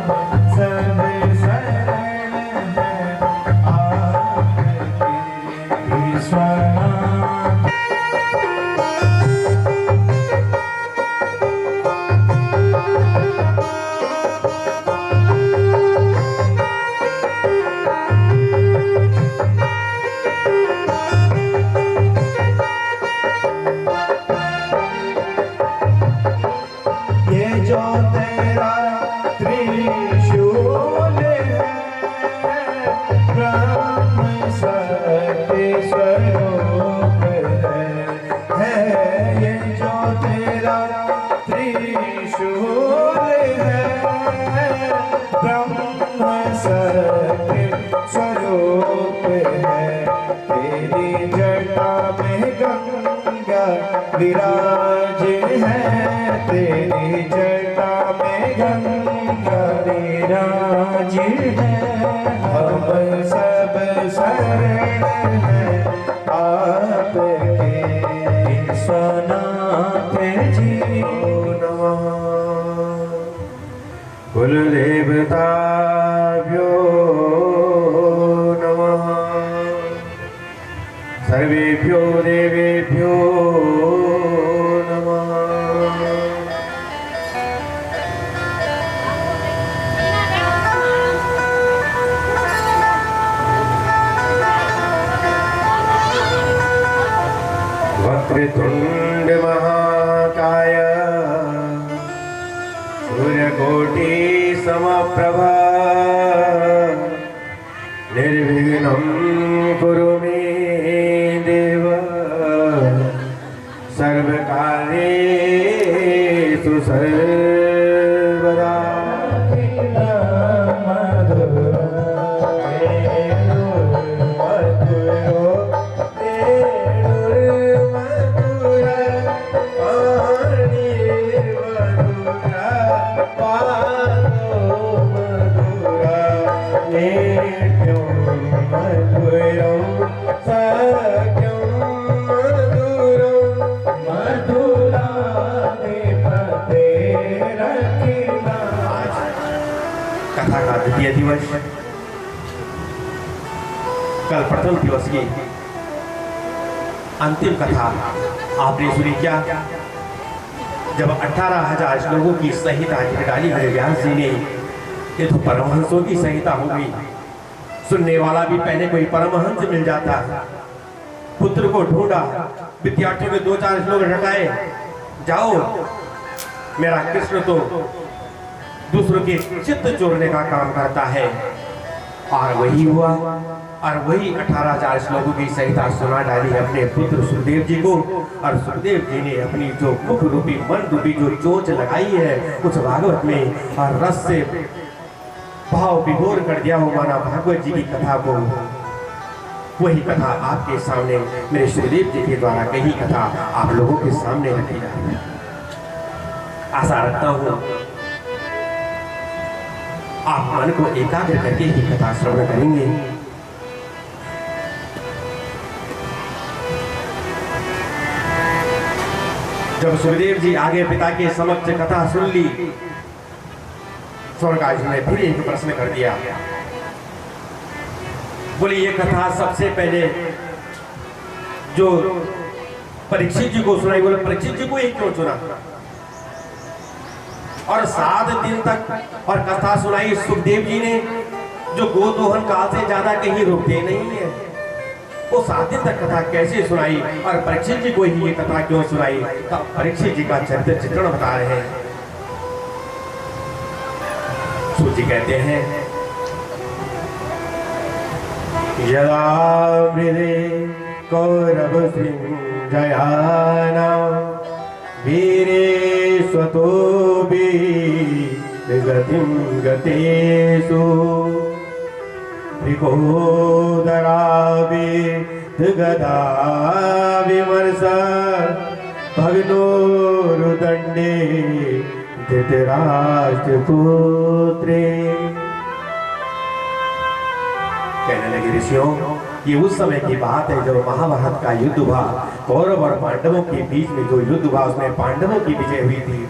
सब शरण है आपकी विश्वनाथ। ये जो तेरा त्रिशूल है ब्रह्म शक्ति स्वरूप है ये जो तेरा त्रिशूल है ब्रह्म शक्ति स्वरूप है। तेरी जटा में गंगा विराज है तेरी जटा में गंगा विराज है। हम सब शरण है आपके विश्वनाथ जी। नमः कुलदेवताभ्यो नमः सर्वेभ्यो देवेभ्यो नमः। वक्रतुंड महाकाय सूर्यकोटि समप्रभा निर्विघ्नं कुरु मे देव सर्वकार्येषु सर्वदा। कथा का द्वितीय दिवस, कल प्रथम दिवस की अंतिम कथा आपने सुनी क्या? जब 18,000 श्लोकों की संहिता डाली है व्यास जी ने, ये तो परमहंसों की संहिता हो गई। सुनने वाला भी पहले कोई परमहंस मिल जाता। पुत्र को ढूंढा, विद्यार्थियों के 2-4 श्लोक रटाए, जाओ मेरा कृष्ण तो दूसरों के चित्त चोरने का काम करता है। और वही हुआ, और वही 18,000 श्लोकों की संहिता सुना डाली है अपने पुत्र सुखदेव जी को। और सुखदेव जी ने अपनी जो मुख रूपी मन रूपी जो चोंच लगाई है उस भागवत में, और रस से भाव विभोर कर दिया हो माना भागवत जी की कथा को। वही कथा आपके सामने मेरे सुखदेव जी के द्वारा कही कथा आप लोगों के सामने रखी जा रही है। आशा रखता हूं आप मन को एकाग्र करके ही कथा श्रवण करेंगे। जब सुखदेव जी आगे पिता के समक्ष कथा सुन ली, स्वर्गाज ने फिर एक प्रश्न कर दिया। बोली ये कथा सबसे पहले जो परीक्षित जी को सुनाई, बोले परीक्षित जी को एक क्यों चुना? और 7 दिन तक और कथा सुनाई सुखदेव जी ने, जो गोदोहन काल से ज्यादा कहीं रुकते नहीं है। वो 7 दिन तक कथा कैसे सुनाई और परीक्षित जी को ही ये कथा क्यों सुनाई? तब परीक्षित जी का चरित्र चित्रण बता रहे हैं। सूत जी कहते हैं, यदा मृदे कौरव सिंजयाना वीरे स्वतो विगतिं गतेषु गदा विमर्श भग्नोरुदंडे धृतराष्ट्रपुत्रे। कहने लगे ऋषियों, ये उस समय की बात है जब महाभारत का युद्ध हुआ, कौरव और पांडवों के बीच में जो युद्ध हुआ उसमें पांडवों की विजय हुई थी।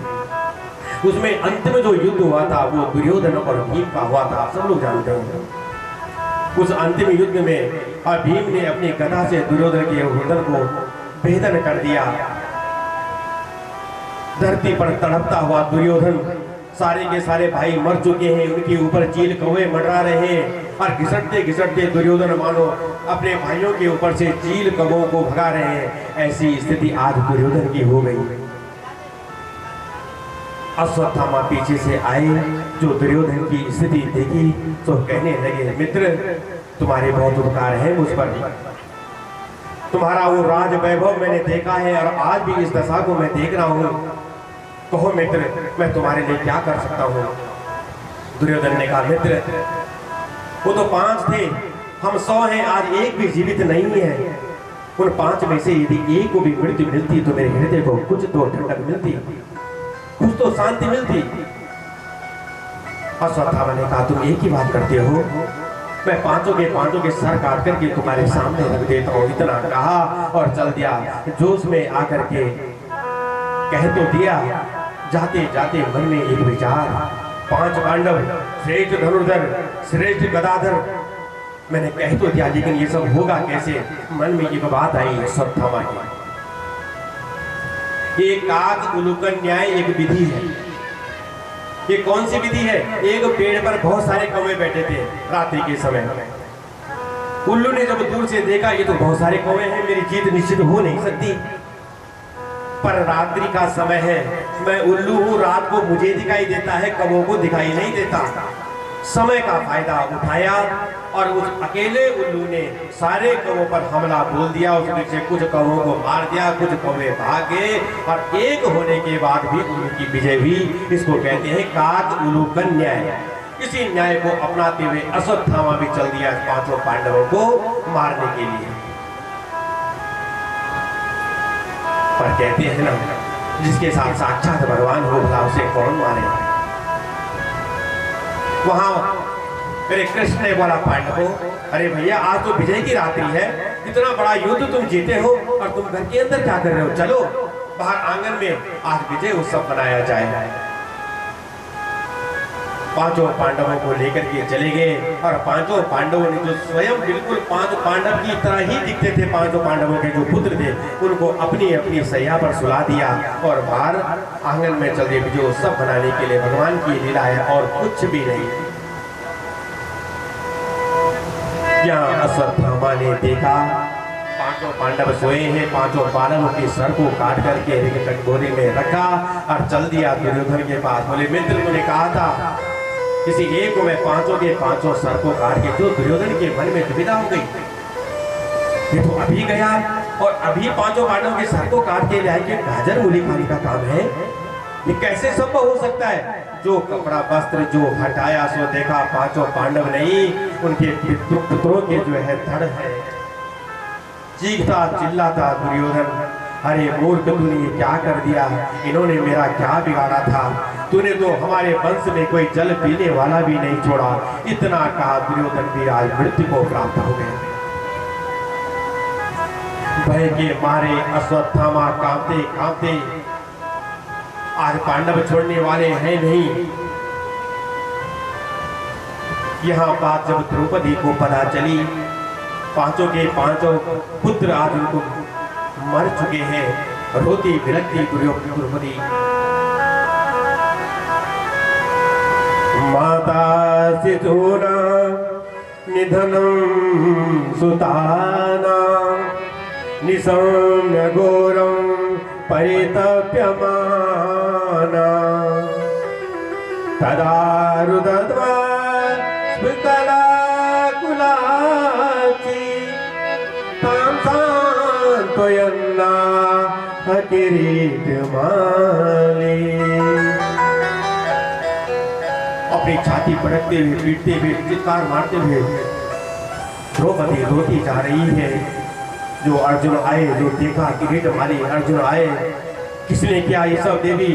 उसमें अंतिम जो युद्ध हुआ था वो दुर्योधन और भीम का हुआ था, सब लोग जानते हैं। उस अंतिम युद्ध में भीम ने अपनी गदा से दुर्योधन के गर्दन को भेदन कर दिया। धरती पर तड़पता हुआ दुर्योधन, सारे के सारे भाई मर चुके हैं, उनके ऊपर चील कौवे मंडरा रहे हैं और घिसटते घिसटते दुर्योधन मानो अपने भाइयों के ऊपर से चील कौवों को भगा रहे हैं। ऐसी स्थिति आज दुर्योधन की हो गई। अश्वत्थामा पीछे से आए, जो दुर्योधन की स्थिति देखी तो कहने लगे, मित्र तुम्हारे बहुत उपकार है मुझ पर, तुम्हारा वो राज वैभव मैंने देखा है और आज भी इस दशा को मैं देख रहा हूँ। कहो मित्र मैं तुम्हारे लिए क्या कर सकता हूँ। दुर्योधन ने कहा, मित्र वो तो 5 थे, हम 100 हैं, आज एक भी जीवित नहीं है। उन 5 में से यदि एक को भी मृत्यु मिलती तो मेरे हृदय को कुछ तो ठंडक मिलती, कुछ तो शांति मिलती। अश्वत्थामा ने कहा, तुम एक ही बात करते हो, मैं 5 के सर काट करके तुम्हारे सामने रख देता हूँ। इतना कहा और चल दिया। जोश में आकर के कह तो दिया, जाते जाते मन में एक विचार, 5 पांडव, श्रेष्ठ धनुर्धर, श्रेष्ठ गदाधर, मैंने कह तो दिया, लेकिन ये सब होगा कैसे। मन में एक बात आई अश्वत्थामा की, एक काक उलूकन न्याय एक विधि है। ये कौन सी विधि है। एक पेड़ पर बहुत सारे कौवे बैठे थे रात्रि के समय। उल्लू ने जब दूर से देखा ये तो बहुत सारे कौवे हैं, मेरी जीत निश्चित हो नहीं सकती, पर रात्रि का समय है, मैं उल्लू हूं, रात को मुझे दिखाई देता है, कौवों को दिखाई नहीं देता। समय का फायदा उठाया और उस अकेले उल्लू ने सारे कौवों पर हमला बोल दिया। उसमें से कुछ कौवों को मार दिया, कुछ कौवे भागे और एक होने के बाद भी उल्लू की विजय हुई। इसको कहते हैं काक उलूकन न्याय। इसी न्याय को अपनाते हुए अश्वत्थामा भी चल दिया 5 पांडवों को मारने के लिए। पर कहते हैं ना, जिसके साथ साक्षात भगवान हो भला उसे कौन मारे। वहां मेरे कृष्ण ने बोला, पांडवों अरे भैया आज तो विजय की रात्रि है, इतना बड़ा युद्ध तुम जीते हो और तुम घर के अंदर क्या कर रहे हो, चलो बाहर आंगन में आज विजय उत्सव मनाया जाए। 5 पांडवों को लेकर के चले गए और 5 पांडवों ने जो स्वयं बिल्कुल 5 पांडव की तरह ही दिखते थे, 5 पांडवों के जो पुत्र थे, उनको अपनी अपनी सैया पर सुला दिया और बाहर आंगन में चल दिए जो सब बनाने के लिए भगवान की लीला है और कुछ भी नहीं। यहाँ अश्वत्थामा ने देखा 5 पांडव सोए हैं, 5 पांडवों के सर को काट करके एक कटोरे में रखा और चल दिया दुर्योधन के पास। बोले, मित्र तूने कहा था किसी एक को मैं 5 के 5 सर को काट के, जो दुर्योधन के मन में दुविधा हो गई, ये तो अभी गया और अभी 5 पांडवों के सर को काट के ले आए कि गाजर मूली खाने का काम है, ये कैसे संभव हो सकता है। जो कपड़ा वस्त्र जो हटाया सो देखा 5 पांडव नहीं, उनके पुत्रों के जो है धड़ है। चीखता चिल्लाता दुर्योधन, अरे मूर्ख तूने क्या कर दिया, इन्होंने मेरा क्या बिगाड़ा था, तूने तो हमारे वंश में कोई जल पीने वाला भी नहीं छोड़ा। इतना कहा दुर्योधन भी आज मृत्यु को प्राप्त हो गए। भय के मारे अश्वत्थामा कांपते कांपते, आज पांडव छोड़ने वाले हैं नहीं। यहां बात जब द्रौपदी को पता चली, 5 के 5 पुत्र आज उनको मर चुके हैं, रोती बिलखती द्रौपदी, माता सितूना निधनम सुताना निसम्य घोरम परितप्यमाना तदा रुदध्वा स्फुटला कुलाची तां सांत्वयन्ना किरीटमाली। अपनी छाती पटकते हुए, पीटते हुए, चित्कार मारते हुए द्रौपदी रोती जा रही है। जो अर्जुन आए, जो देखा किरीट माली अर्जुन आए, किसने किया ये सब देवी,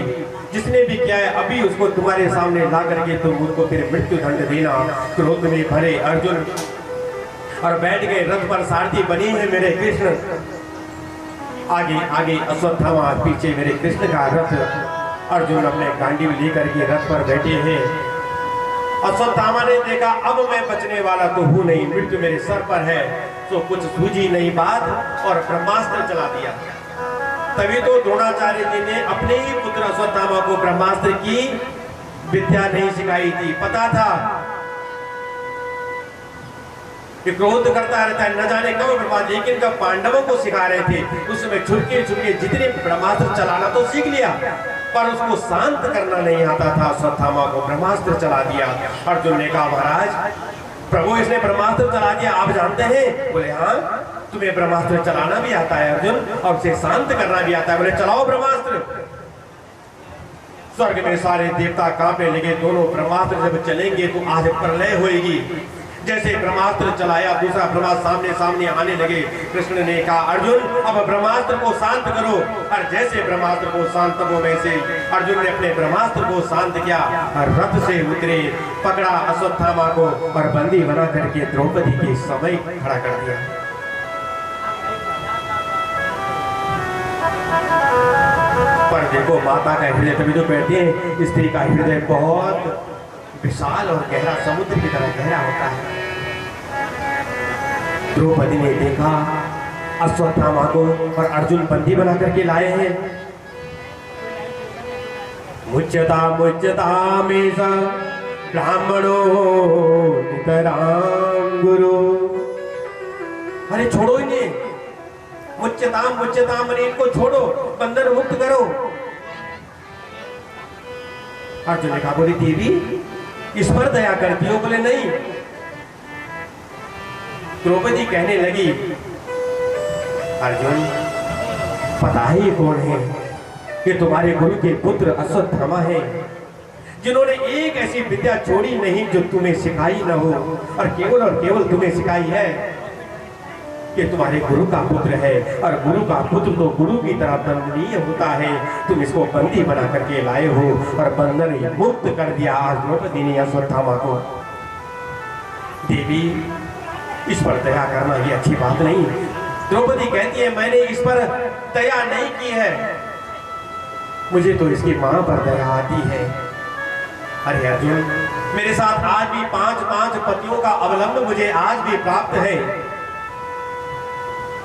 जिसने भी किया है अभी उसको तुम्हारे सामने ला करके तुम उनको फिर मृत्यु दंड देना। क्रोध में भरे अर्जुन और बैठ गए रथ पर, सारथी बनी है मेरे कृष्ण, आगे आगे अश्वत्थामा, पीछे मेरे कृष्ण का रथ अर्जुन अपने गांडीव लेकर के रथ पर बैठे हैं। अश्वत्थामा ने देखा अब मैं बचने वाला तो हूं नहीं, मृत्यु मेरे सर पर है। तो कुछ सूझी नहीं बात और ब्रह्मास्त्र चला दिया। तभी तो द्रोणाचार्य जी ने अपने ही पुत्र अश्वत्थामा को ब्रह्मास्त्र की विद्या नहीं सिखाई थी। पता था कि क्रोध करता रहता है, न जाने कब ब्रह्मास्त्र, लेकिन जब पांडवों को सिखा रहे थे उस समय छुटके छुटके जितने ब्रह्मास्त्र चलाना तो सीख लिया, पर उसको शांत करना नहीं आता था। अश्वत्थामा को ब्रह्मास्त्र चला दिया। अर्जुन ने कहा महाराज प्रभु इसने ब्रह्मास्त्र चला दिया, आप जानते हैं? बोले हाँ, तुम्हें ब्रह्मास्त्र चलाना भी आता है अर्जुन, और उसे शांत करना भी आता है। बोले चलाओ ब्रह्मास्त्र। स्वर्ग में सारे देवता कांपने लगे। दोनों ब्रह्मास्त्र जब चलेंगे तो आज प्रलय होगी। जैसे ब्रह्मास्त्र चलाया, दूसरा ब्रह्मास्त्र सामने सामने आने लगे। कृष्ण ने कहा अर्जुन अब ब्रह्मास्त्र को शांत करो। और जैसे ब्रह्मास्त्र को शांत करो, वैसे अर्जुन ने अपने ब्रह्मास्त्र को शांत किया और रथ से उतरे, पकड़ा अश्वत्थामा को और बंदी बना करके द्रौपदी के समय खड़ा कर दिया। पर देखो माता का हृदय, तभी तो कहते हैं स्त्री का हृदय बहुत विशाल और गहरा, समुद्र की तरह गहरा होता है। द्रौपदी ने देखा अश्वत्थामा को और अर्जुन बंदी बना करके लाए हैं। मुच्यता मुच्यता में ब्राह्मणो नितराम गुरु। अरे छोड़ो इन्हें, मुच्यताम मुच्यताम, इनको छोड़ो, बंधन मुक्त करो। अर्जुन ने कहा बोली देवी इस पर दया करती हो? बोले नहीं। द्रौपदी कहने लगी अर्जुन पता है ये कौन है? ये तुम्हारे गुरु के पुत्र अश्वत्थामा है, जिन्होंने एक ऐसी विद्या छोड़ी नहीं जो तुम्हें सिखाई न हो, और केवल तुम्हें सिखाई है। ये तुम्हारे गुरु का पुत्र है, और गुरु का पुत्र तो गुरु की तरह दंडनीय होता है। तुम इसको बंदी बना करके लाए हो और बंधन मुक्त कर दिया आज द्रौपदी ने अश्वत्थामा को। देवी इस पर दया करना ये अच्छी बात नहीं। द्रौपदी कहती है मैंने इस पर दया नहीं की है, मुझे तो इसकी मां पर दया आती है। अरे अर्जुन मेरे साथ आज भी 5 पतियों का अवलंब मुझे आज भी प्राप्त है,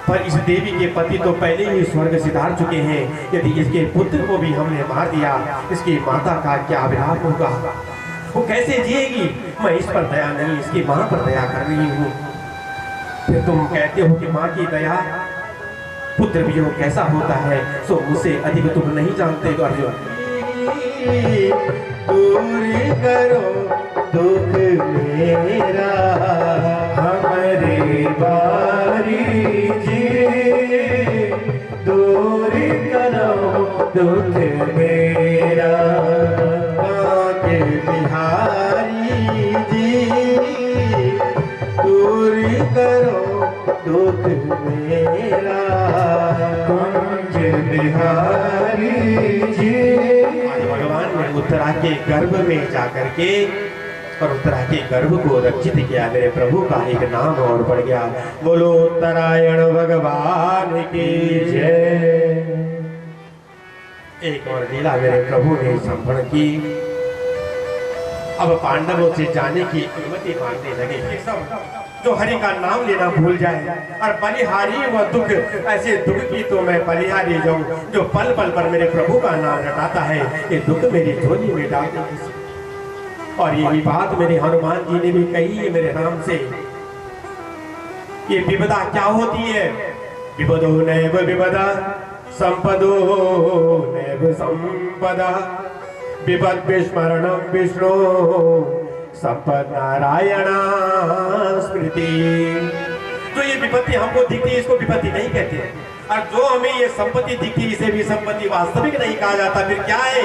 पर इस देवी के पति तो पहले ही स्वर्ग सिधार चुके हैं। यदि इसके पुत्र को भी हमने मार दिया, इसकी माता का क्या विलाप होगा? वो कैसे जिएगी? मैं इस पर दया नहीं, इसकी मां पर दया कर रही हूँ। फिर तुम कहते हो कि मां की दया पुत्र भी हो कैसा होता है, सो मुझसे अधिक तुम नहीं जानते। तो अर्जुन दूर करो दुख मेरा हमारे बारी जी, दूर करो दुख मेरा काके बिहारी जी, दूर करो दुख मेरा कुंज बिहारी जी। भगवान ने उत्तरा के गर्भ में जाकर के और उत्तरा के गर्भ को रक्षित किया। मेरे प्रभु का एक नाम और बढ़ गया। बोलो उत्तरायण भगवान की जय। एक और लीला मेरे प्रभु ने संपन्न की। अब पांडवों से जाने की अनुमति मांगने लगे कि सब जो हरि का नाम लेना भूल जाए, और बलिहारी व दुख, ऐसे दुख की तो मैं बलिहारी जाऊं जो पल पल पर मेरे प्रभु का नाम रटाता है। ये दुख मेरी झोली में डाल दे। और यही बात मेरे हनुमान जी ने भी कही है मेरे नाम से। ये विपदा क्या होती है? विपदो नैव विपदा संपदो नैव संपदा, विपद विस्मरणम विष्णु संपद नारायणा स्मृति। जो ये विपत्ति हमको दिखती है इसको विपत्ति नहीं कहते, और जो हमें ये संपत्ति दिखती है इसे भी संपत्ति वास्तविक नहीं कहा जाता। फिर क्या है?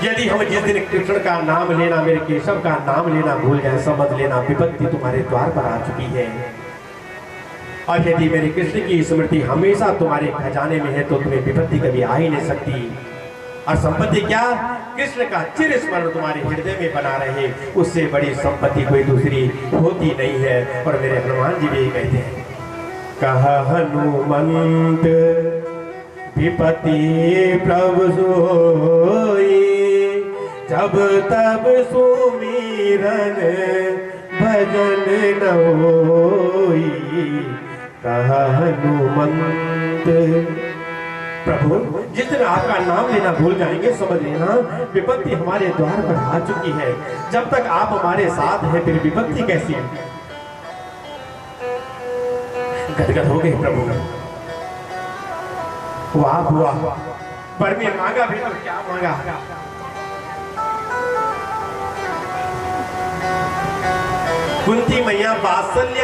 यदि हम जिस दिन कृष्ण का नाम लेना, मेरे केशव का नाम लेना भूल जाए, समझ लेना विपत्ति तुम्हारे द्वार पर आ चुकी है। और यदि मेरे कृष्ण की स्मृति हमेशा तुम्हारे खजाने में है तो तुम्हें विपत्ति कभी आ ही नहीं सकती। और संपत्ति क्या? कृष्ण का चिर स्मरण तुम्हारे हृदय में बना रहे, उससे बड़ी संपत्ति कोई दूसरी होती नहीं है। और मेरे हनुमान जी भी कहते हैं, कहा हनुमंत विपत्ति प्रभु सोई, जब तब सुमिरन भजन न होई, कहा हनुमंत। प्रभु जिस दिन आपका नाम लेना भूल जाएंगे समझ लेना विपत्ति हमारे द्वार पर आ चुकी है। जब तक आप हमारे साथ हैं फिर विपत्ति कैसी? गदगद हो गए प्रभु। वाह हुआ पर में मांगा भी तो क्या मांगा? कुंती मैया वात्सल्य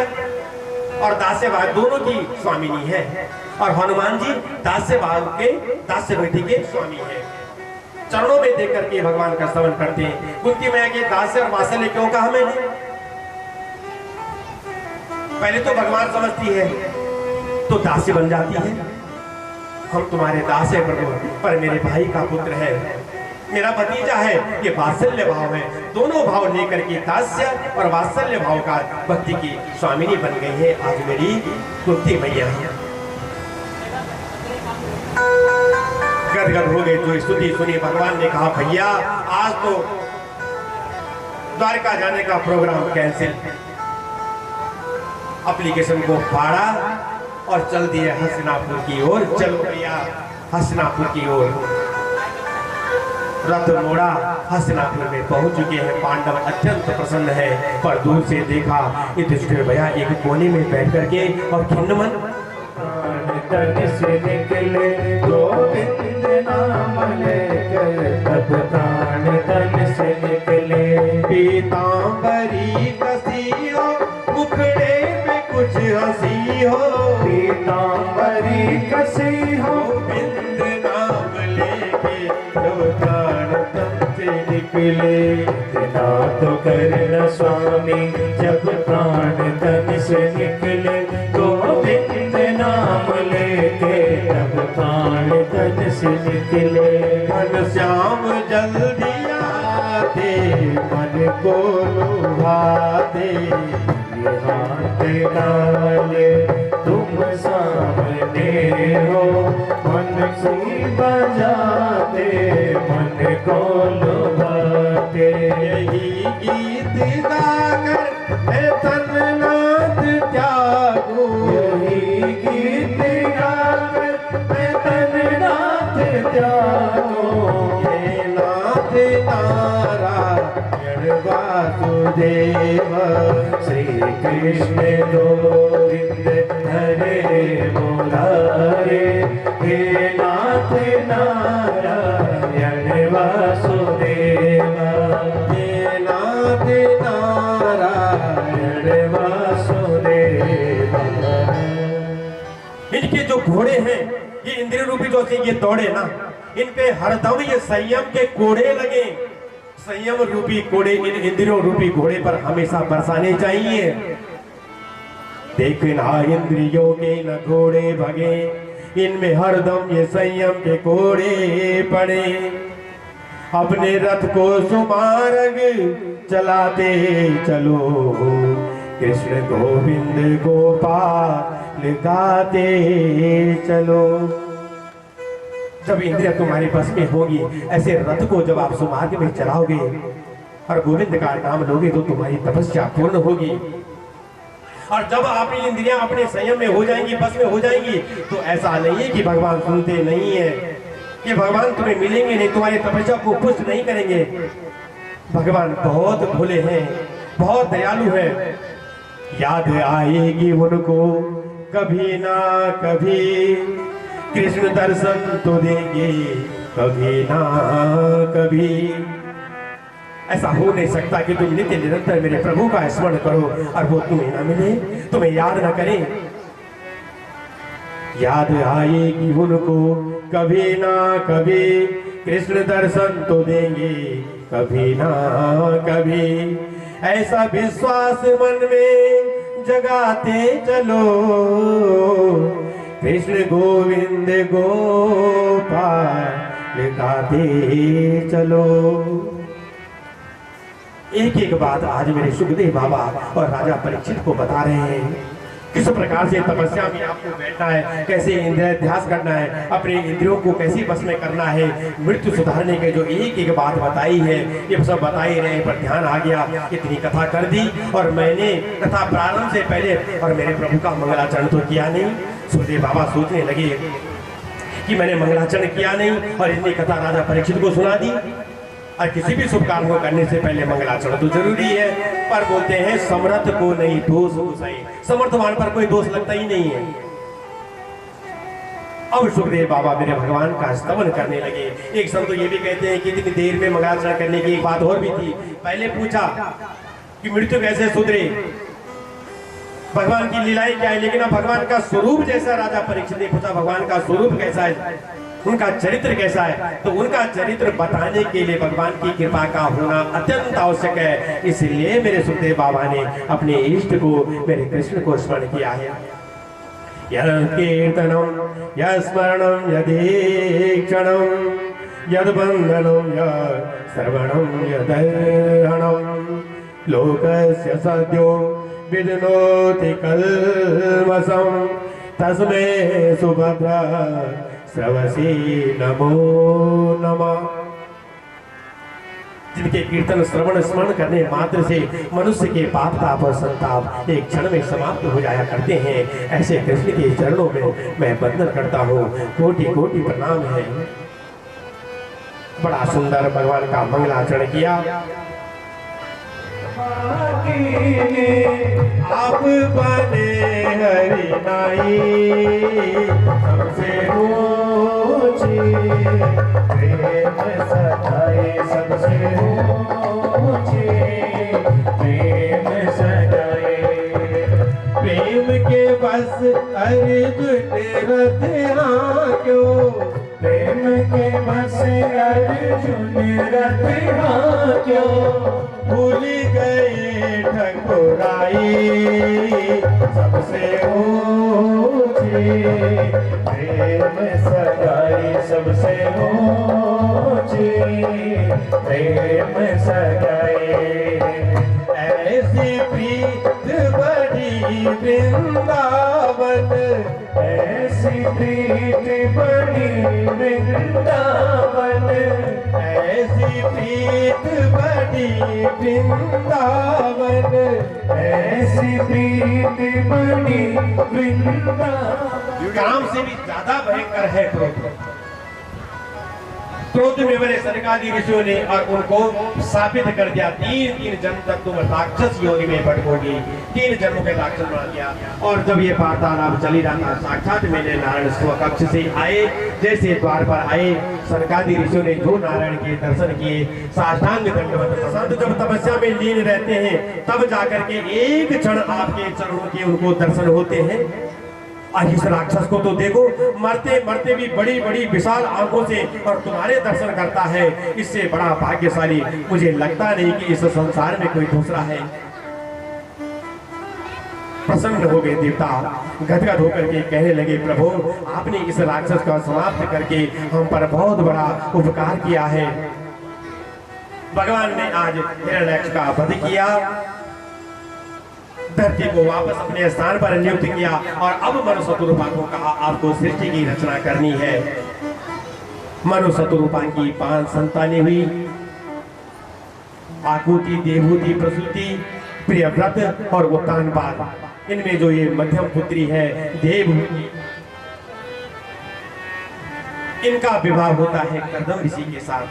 और दास्य भाग दोनों की स्वामिनी है और हनुमान जी दास्य भाग के दास्य बेटी के स्वामी है। चरणों में देख करके भगवान का स्तवन करते हैं। कुंती मैया के दास्य और वात्सल्य क्यों कहा मैंने? पहले तो भगवान समझती है तो दास्य बन जाती है। हम तुम्हारे दास है प्रभु, पर मेरे भाई का पुत्र है, मेरा भतीजा है, ये वात्सल्य भाव है। दोनों भाव लेकर के दास्य और वात्सल्य भाव का भक्ति की स्वामिनी बन गई है आज मेरी कुंती मैया। गदगद हो गए तो स्तुति सुनी। भगवान ने कहा भैया आज तो द्वारका जाने का प्रोग्राम कैंसिल। एप्लीकेशन को फाड़ा और चल दिए हस्तिनापुर की ओर। चलो भैया हस्तिनापुर की ओर। रथ मोड़ा हस्तिनापुर में पहुंच चुके हैं। पांडव अत्यंत प्रसन्न है पर दूर से देखा युधिष्ठिर भैया एक कोने में बैठ करके और खिन्न मन तन से निकले गोविंद नाम लेकर, तब प्राण तन से निकले। पीतांबरी कसी हो मुखड़े पे कुछ हंसी हो, पीतांबरी कसी हो गोविंद नाम लेके जब प्राण तन से निकले। इतना तो करना स्वामी जब प्राण तन से निकले, गोविंद नाम लेके तब प्राण तन से निकले। घनश्याम जल्दी आते मन को लुभाते, ये हाथ डाले तुम सामने हो, मन की बजाते मन को लुभाते। यही गीत गाकर मैं तननाथ त्यागू, यही गीत गाकर मैं तननाथ त्यागू। ये नाथ नारायण वासुदेव, श्री कृष्ण गोविंद हरे मुरारे, हे नाथ नारायण वासुदेव। ये नाथ नारायण। वासुदेव। इनके जो घोड़े हैं ये इंद्रिय रूपी जो से ये दौड़े ना, इन पे हरदम ये संयम के कोड़े लगे। संयम रूपी कोड़े इन इंद्रियों रूपी घोड़े पर हमेशा बरसाने चाहिए। देखना इंद्रियों के न घोड़े भगे, इनमें हरदम ये संयम के कोड़े पड़े। अपने रथ को सुमार्ग चलाते चलो, कृष्ण गोविंद गोपाल गाते चलो। जब इंद्रिया तुम्हारे बस में होगी, ऐसे रथ को जब आप सुमार्ग में चलाओगे और गोविंद का नाम लोगे तो तुम्हारी तपस्या पूर्ण होगी। और जब आपकी इंद्रियां अपने संयम में हो जाएंगी, बस में हो जाएंगी, तो ऐसा नहीं है कि भगवान सुनते नहीं है, कि भगवान तुम्हें मिलेंगे नहीं, तुम्हारी तपस्या को पुष्ट नहीं करेंगे। भगवान बहुत भोले हैं, बहुत दयालु हैं। याद आएगी उनको कभी ना कभी, कृष्ण दर्शन तो देंगे कभी ना कभी। ऐसा हो नहीं सकता कि तुम नित्य निरंतर मेरे प्रभु का स्मरण करो और वो तुम्हें ना मिले, तुम्हें याद ना करे। याद आएगी उनको कभी ना कभी, कृष्ण दर्शन तो देंगे कभी ना कभी। ऐसा विश्वास मन में जगाते चलो, कृष्ण गोविंद गोपाल गाते चलो। एक एक बात आज मेरे सुखदेव बाबा और राजा परीक्षित को बता रहे हैं। किस प्रकार से तपस्या में आपको बैठना है, कैसे इंद्रियाध्यास करना है, अपने इंद्रियों को कैसे बस में करना है, मृत्यु सुधारने के जो एक एक बात बताई है, ये सब बताई रहे पर ध्यान आ गया। इतनी कथा कर दी और मैंने कथा प्रारंभ से पहले और मेरे प्रभु का मंगलाचरण तो किया नहीं। सुखदेव बाबा सोचने लगे कि मैंने मंगलाचरण किया नहीं और इतनी कथा राजा परीक्षित को सुना दी। और किसी भी शुभ काम को करने से पहले मंगलाचरण तो जरूरी है, पर बोलते हैं समर्थ को नहीं दोष सही, समर्थवान पर कोई दोष लगता ही नहीं है। अब सुखदेव बाबा मेरे भगवान का स्तवन करने लगे। एक संत तो ये भी कहते हैं कि इतनी देर में मंगलाचरण करने की एक बात और भी थी। पहले पूछा कि मृत्यु कैसे सुधरे, भगवान की लीलाएं क्या है, लेकिन अब भगवान का स्वरूप जैसा राजा परीक्षित ने पूछा, भगवान का स्वरूप कैसा है, उनका चरित्र कैसा है, तो उनका चरित्र बताने के लिए भगवान की कृपा का होना अत्यंत आवश्यक है। इसलिए मेरे सुखदेव बाबा ने अपने इष्ट को, मेरे कृष्ण को स्मरण किया है। यद कीर्तनम यद स्मरणम यदीक्षणम यद बंधनम यद श्रवणम यदर्हणम लोकस्य सद्यो विदनोति कल्मषम् तस्मै सुभद्रा श्रवसी नमो नमः। जिनके कीर्तन श्रवण स्मरण करने मात्र से मनुष्य के पाप ताप और संताप एक क्षण में समाप्त हो जाया करते हैं, ऐसे कृष्ण के चरणों में मैं वंदन करता हूँ, कोटि कोटि प्रणाम है। बड़ा सुंदर भगवान का मंगलाचरण किया। आप बने हरि नाई सबसे ऊंची, प्रेम सदाए सबसे ऊंची, प्रेम सदाए। प्रेम के बस अर्जुन रथ हाँ क्यों, प्रेम के बस अर्जुन रथ हाँ क्यों, भूल गए ठकुराई सबसे ऊंची, प्रेम सगाई सबसे ऊंची, प्रेम सगाई। ऐसी प्रीत बड़ी वृंदावन, ऐसी प्रीत बड़ी वृंदावन, ऐसी प्रीत बड़ी वृंदावन, ऐसी प्रीत बड़ी वृंदावन। काम से भी ज्यादा भयंकर है क्रोध। क्रोध में मेरे सरकारी ऋषियों ने और उनको साबित कर दिया, 3 जन्म तक तुम राक्षस योनि में भटकोगी, 3 जन्मों के राक्षस बना दिया। और जब ये वार्तालाप चली रहा था, साक्षात मैंने नारायण स्वकक्ष से आए, जैसे द्वार पर आए सरकारी ऋषियों ने जो नारायण के दर्शन किए, साष्टांग दंडवत। संत जब तपस्या में लीन रहते हैं तब जाकर के एक क्षण आपके चरणों के उनको दर्शन होते हैं। और इस राक्षस को तो देखो, मरते मरते भी बड़ी बड़ी विशाल आंखों से और तुम्हारे दर्शन करता है, इससे बड़ा भाग्यशाली मुझे लगता नहीं कि इस संसार में कोई दूसरा है। प्रसन्न हो गए देवता, गदगद होकर के कहने लगे, प्रभु आपने इस राक्षस का समाप्त करके हम पर बहुत बड़ा उपकार किया है। भगवान ने आज हिरण्याक्ष का वध किया, धरती को वापस अपने स्थान पर नियुक्त किया और अब मनु शतरूपा को कहा आपको सृष्टि की रचना करनी है। मनु शतरूपा की 5 संतानें हुई, आकुति, देवहूति, प्रसूति, प्रियव्रत और उत्तानपाद। इनमें जो ये मध्यम पुत्री है देवहूति, इनका विवाह होता है कर्दम ऋषि के साथ।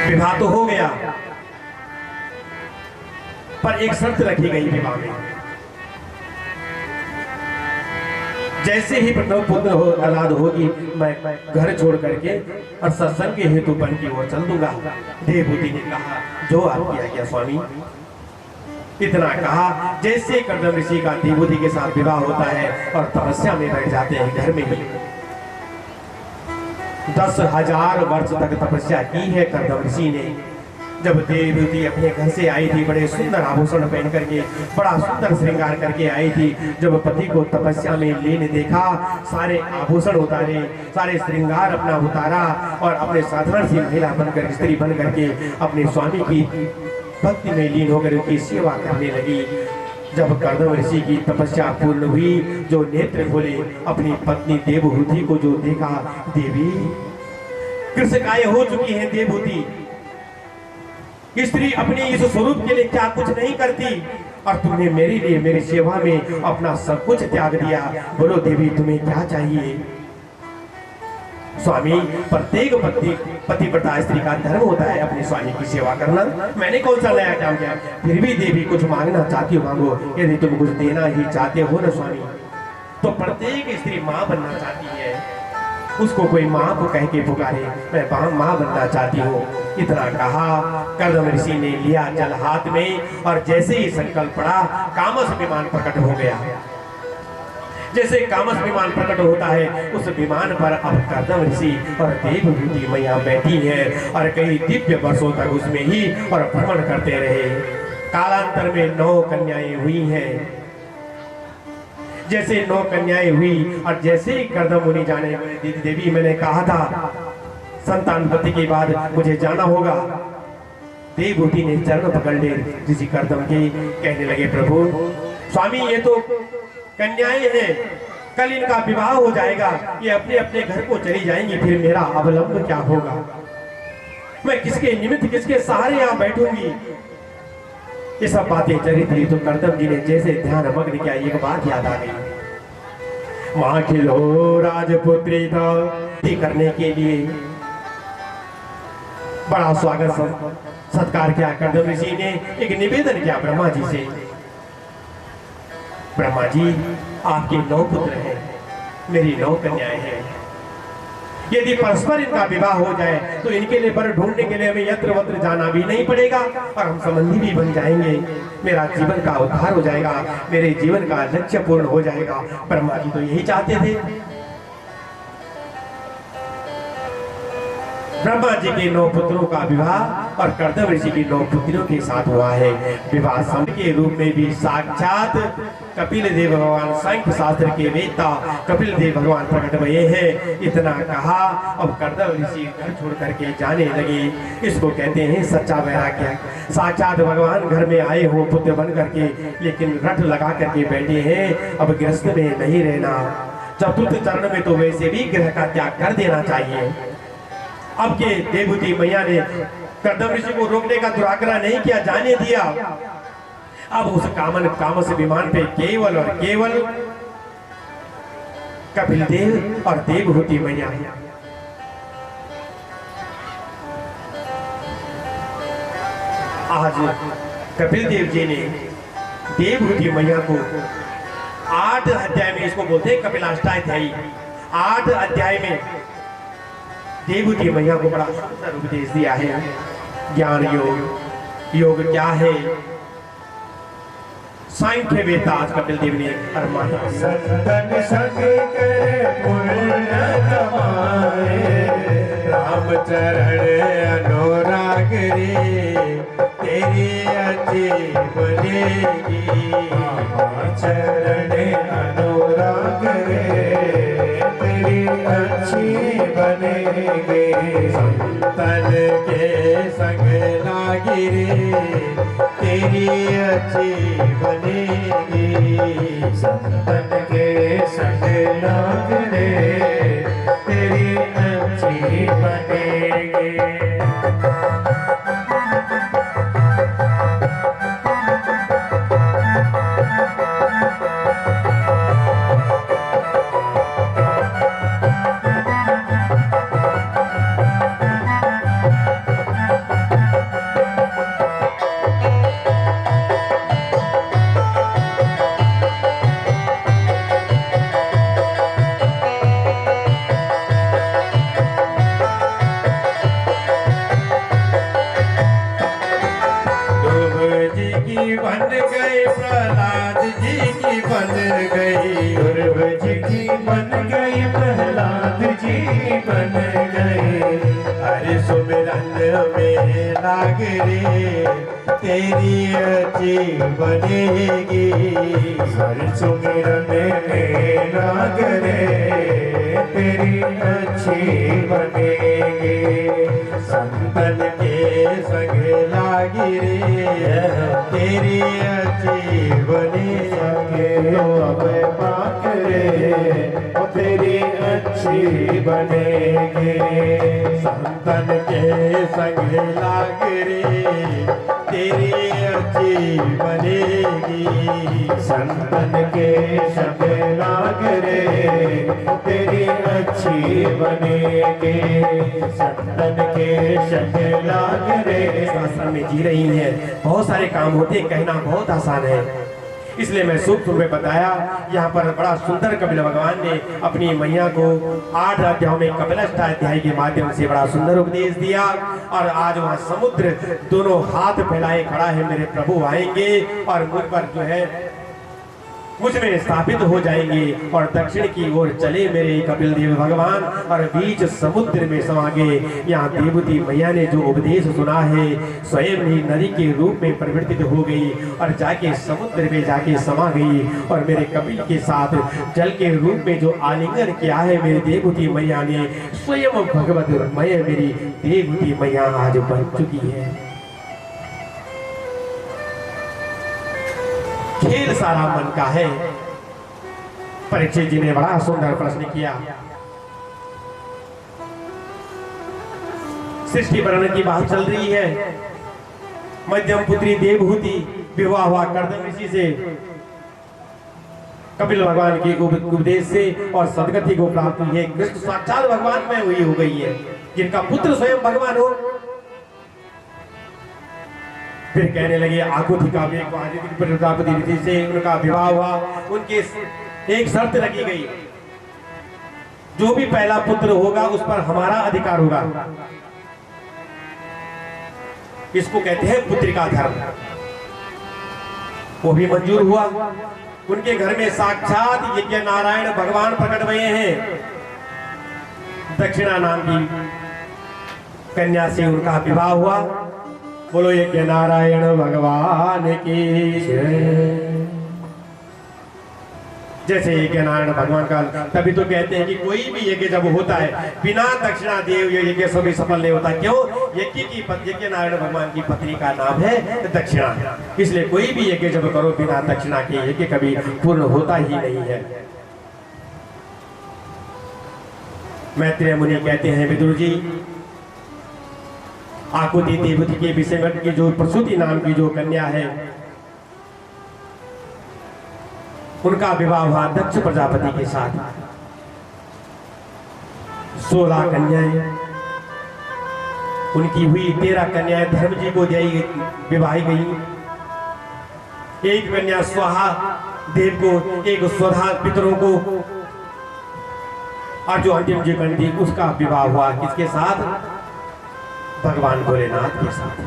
विवाह तो हो गया, पर एक शर्त रखी गई विवाह में, जैसे ही प्रथम पुत्र औलाद होगी मैं घर छोड़ करके और सत्संग के हेतु वन की ओर चल दूंगा। देवहूति ने कहा जो आप किया गया स्वामी। इतना कहा जैसे कर्दम ऋषि का देवहूति के साथ विवाह होता है और तपस्या में बैठ जाते हैं घर में ही। 10,000 वर्ष तक तपस्या की है कर्दम ऋषि ने। जब देवहूति अपने घर से आई थी, बड़े सुंदर आभूषण पहन करके, बड़ा सुंदर श्रृंगार करके आई थी। जब पति को तपस्या में लीन देखा, सारे आभूषण उतारे, सारे श्रृंगार अपना उतारा और अपने साधारण सी महिला बनकर, स्त्री बन करके अपने स्वामी की भक्ति में लीन होकर उनकी सेवा करने लगी। जब कर्दम ऋषि की तपस्या पूर्ण हुई, जो नेत्र खोले, अपनी पत्नी देवहूति को जो देखा, देवी कृष्णकाय हो चुकी है देवहूति, स्त्री अपने इस स्वरूप के लिए क्या कुछ नहीं करती, और तुमने मेरे लिए, मेरी सेवा में अपना सब कुछ त्याग दिया। बोलो देवी, तुम्हें क्या चाहिए? स्वामी, प्रत्येक पतिव्रता स्त्री का धर्म होता है अपने स्वामी की सेवा करना। मैंने कौन सा नया काम किया? फिर भी देवी, कुछ मांगना चाहती हो मांगो। यदि तुम कुछ देना ही चाहते हो ना स्वामी, तो प्रत्येक स्त्री माँ बनना चाहती है, उसको कोई माँ को कह के पुकारे, मैं माँ बनना चाहती हूँ। इतना कहा, कर्दम ऋषि ने लिया जल हाथ में, और जैसे ही संकल्प पड़ा, कामस विमान प्रकट हो गया। जैसे कामस विमान प्रकट होता है, उस विमान पर अब कर्दम ऋषि और देवहूति मैया बैठी है, और कई दिव्य वर्षों तक उसमें ही और भ्रमण करते रहे। कालांतर में 9 कन्याएं हुई हैं। जैसे 9 कन्याएं हुई, और जैसे ही कर्दम मुनि जाने, देवी मैंने कहा था संतान पति के बाद मुझे जाना होगा। देवहूति ने चरण पकड़ ले ऋषि कर्दम के, कहने लगे, प्रभु स्वामी, ये तो कन्याएं हैं, कल इनका विवाह हो जाएगा, ये अपने अपने घर को चली जाएंगी, फिर मेरा अवलंब क्या होगा? मैं किसके निमित्त, किसके सहारे यहाँ बैठूंगी? ये सब बातें चली थी, तो कर्दम जी ने जैसे ध्यान मग्न किया, एक बात याद आ गई। माँ खिलो राजपुत्री करने के लिए बड़ा स्वागत सत्कार किया। कर्दम ऋषि ने एक निवेदन किया ब्रह्मा जी से, ब्रह्मा जी, आपके 9 पुत्र हैं, मेरी 9 कन्याएं हैं। यदि परस्पर इनका विवाह हो जाए, तो इनके लिए वर ढूंढने के लिए हमें यत्र वत्र जाना भी नहीं पड़ेगा, और हम संबंधी भी बन जाएंगे। मेरा जीवन का उद्धार हो जाएगा, मेरे जीवन का लक्ष्य पूर्ण हो जाएगा। ब्रह्मा जी तो यही चाहते थे। ब्रह्मा जी के 9 पुत्रों का विवाह और कर्दम ऋषि की 9 पुत्रियों के साथ हुआ है। विवाह समय के रूप में भी साक्षात कपिल देव भगवान, सांख्य शास्त्र के वेत्ता कपिल देव भगवान प्रकट हुए हैं। इतना कहा, अब कर्दम ऋषि घर छोड़ करके जाने लगे। इसको कहते हैं सच्चा वैराग्य। साक्षात भगवान घर में आए हो पुत्र बन करके, लेकिन रट लगा करके बैठे हैं, अब गृहस्थ में नहीं रहना। चतुर्थ चरण में तो वैसे भी गृह का त्याग कर देना चाहिए। अब के देवहूति मैया ने कर्दम ऋषि को रोकने का दुराग्रह नहीं किया, जाने दिया। अब उस कामस विमान पे केवल और केवल कपिल देव और देवहूति मैया। आज कपिल देव जी ने देवहूति मैया को 8 अध्याय में, इसको बोलते हैं कपिलाष्टाध्यायी, 8 अध्याय में देवहूति मैया को बड़ा सुंदर उपदेश दिया है। ज्ञान योग, योग क्या है? सांख्य वेता आज कपिल देव ने अरमाना। संतन संग करे पुण्य कमाए, राम चरण अनुराग रे, तेरी अच्छी बनेगी। चरण अनुराग रे, तेरी अच्छी बनेगी। संतन के संग लागी रे, तेरी अच्छी बनेगी। संतन के संग लाग रे, तेरी अच्छी बनेगी। बन गई प्रहलाद जी की बन गई, ध्रुव जी की बन गई, प्रहलाद जी बन गई। हरि सुमिरन में लाग रे तेरी अच्छी बनेगी। हर सुमिरन में लाग रे तेरी अच्छी बनेगी। संतन के संग लागी रे तेरी अच्छी बनेगी। अब पाक रे तेरी अच्छी बनेगी। संतन के संग लाग रे तेरी अच्छी बनेगी। संतन के संग लाग रे तेरी अच्छी बनेगी। संतन के संग लाग रे। आश्रम में जी रही हैं, बहुत सारे काम होते हैं, कहना बहुत आसान है, इसलिए मैं सूक्ष्म में बताया। यहाँ पर बड़ा सुंदर कपिल भगवान ने अपनी मैया को 8 अध्यायों में कपिलाष्टाध्याय के माध्यम से बड़ा सुंदर उपदेश दिया। और आज वहाँ समुद्र दोनों हाथ फैलाए खड़ा है, मेरे प्रभु आएंगे और मुझ पर जो है मुझ में स्थापित हो जाएंगे और दक्षिण की ओर चले मेरे कपिल देव भगवान और बीच समुद्र में समा गए। यहाँ देवती मैया ने जो उपदेश सुना है स्वयं ही नदी के रूप में परिवर्तित हो गई और जाके समुद्र में जाके समा गई और मेरे कपिल के साथ जल के रूप में जो आलिंगन किया है मेरी देवती मैया ने, स्वयं भगवत मय मेरी देवती मैया आज बन चुकी है। खेल सारा मन का है। परीक्षित जी ने बड़ा सुंदर प्रश्न किया। सृष्टि वर्णन की बात चल रही है। मध्यम पुत्री देवहूति विवाह हुआ कर्दम ऋषि से, कपिल भगवान के उपदेश से और सदगति को प्राप्त हुई है। कृष्ण साक्षात भगवान में हुई हो गई है, जिनका पुत्र स्वयं भगवान हो। फिर कहने लगे आकुति का प्रजापति ऋषि से उनका विवाह हुआ। उनके एक शर्त रखी गई, जो भी पहला पुत्र होगा उस पर हमारा अधिकार होगा। इसको कहते हैं पुत्रिका धर्म। वो भी मंजूर हुआ। उनके घर में साक्षात यज्ञ नारायण भगवान प्रकट हुए हैं। दक्षिणा नाम की कन्या से उनका विवाह हुआ। बोलो यज्ञ नारायण भगवान की जय। जैसे यज्ञ नारायण भगवान का, तभी तो कहते हैं कि कोई भी यज्ञ जब होता है बिना दक्षिणा देव ये यज्ञ सभी सफल नहीं होता। क्यों? यज्ञ नारायण भगवान की पत्नी का नाम है दक्षिणा, इसलिए कोई भी यज्ञ जब करो बिना दक्षिणा के यज्ञ कभी पूर्ण होता ही नहीं है। मैत्रेय मुनि कहते हैं विदुर जी, आकुति देवती के विषय की जो प्रसूति नाम की जो कन्या है उनका विवाह हुआ दक्ष प्रजापति के साथ। 16 कन्याएं उनकी हुई। 13 कन्याएं धर्म जी को विवाही गई। एक कन्या स्वाहा देव को, एक स्वधा पितरों को, और जो अंतिम जीवन थी उसका विवाह हुआ किसके साथ? भगवान भोलेनाथ के साथ।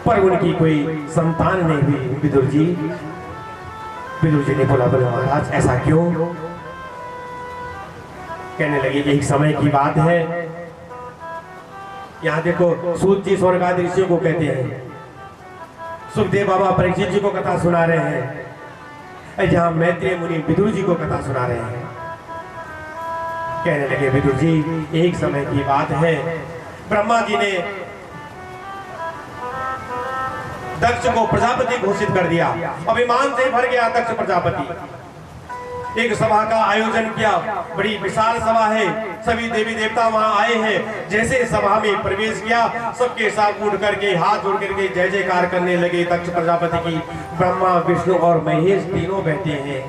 पर उनकी कोई संतान नहीं हुई। विदुर जी ने बोला, बोले महाराज ऐसा क्यों? कहने लगे एक समय की बात है। यहाँ देखो सूत जी स्वर्गाद ऋषियों को कहते हैं। सुखदेव बाबा परीक्षित जी को कथा सुना रहे हैं, जहां मैत्रेय मुनि विदुर जी को कथा सुना रहे हैं। कहने लगे विदुर जी एक समय की बात है, ब्रह्मा जी ने दक्ष को प्रजापति घोषित कर दिया। अभिमान से भर गया दक्ष प्रजापति। एक सभा का आयोजन किया, बड़ी विशाल सभा है, सभी देवी देवता वहां आए हैं। जैसे सभा में प्रवेश किया सबके साथ उठ करके हाथ जोड़ करके जय जयकार करने लगे दक्ष प्रजापति की। ब्रह्मा विष्णु और महेश तीनों बैठे हैं।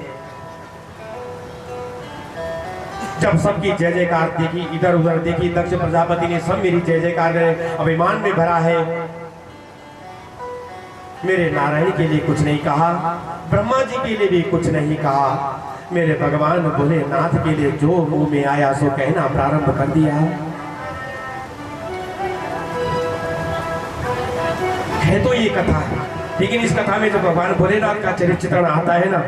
जब सबकी जय जयकार देखी, इधर उधर देखी, दक्ष प्रजापति ने सब मेरी जय जयकार अभिमान में भरा है, मेरे नारायण के लिए कुछ नहीं कहा, ब्रह्मा जी के लिए भी कुछ नहीं कहा, मेरे भगवान भोलेनाथ के लिए जो मुंह में आया सो कहना प्रारंभ कर दिया है। तो ये कथा है, लेकिन इस कथा में जो भगवान भोलेनाथ का चरित्र चित्रण आता है ना,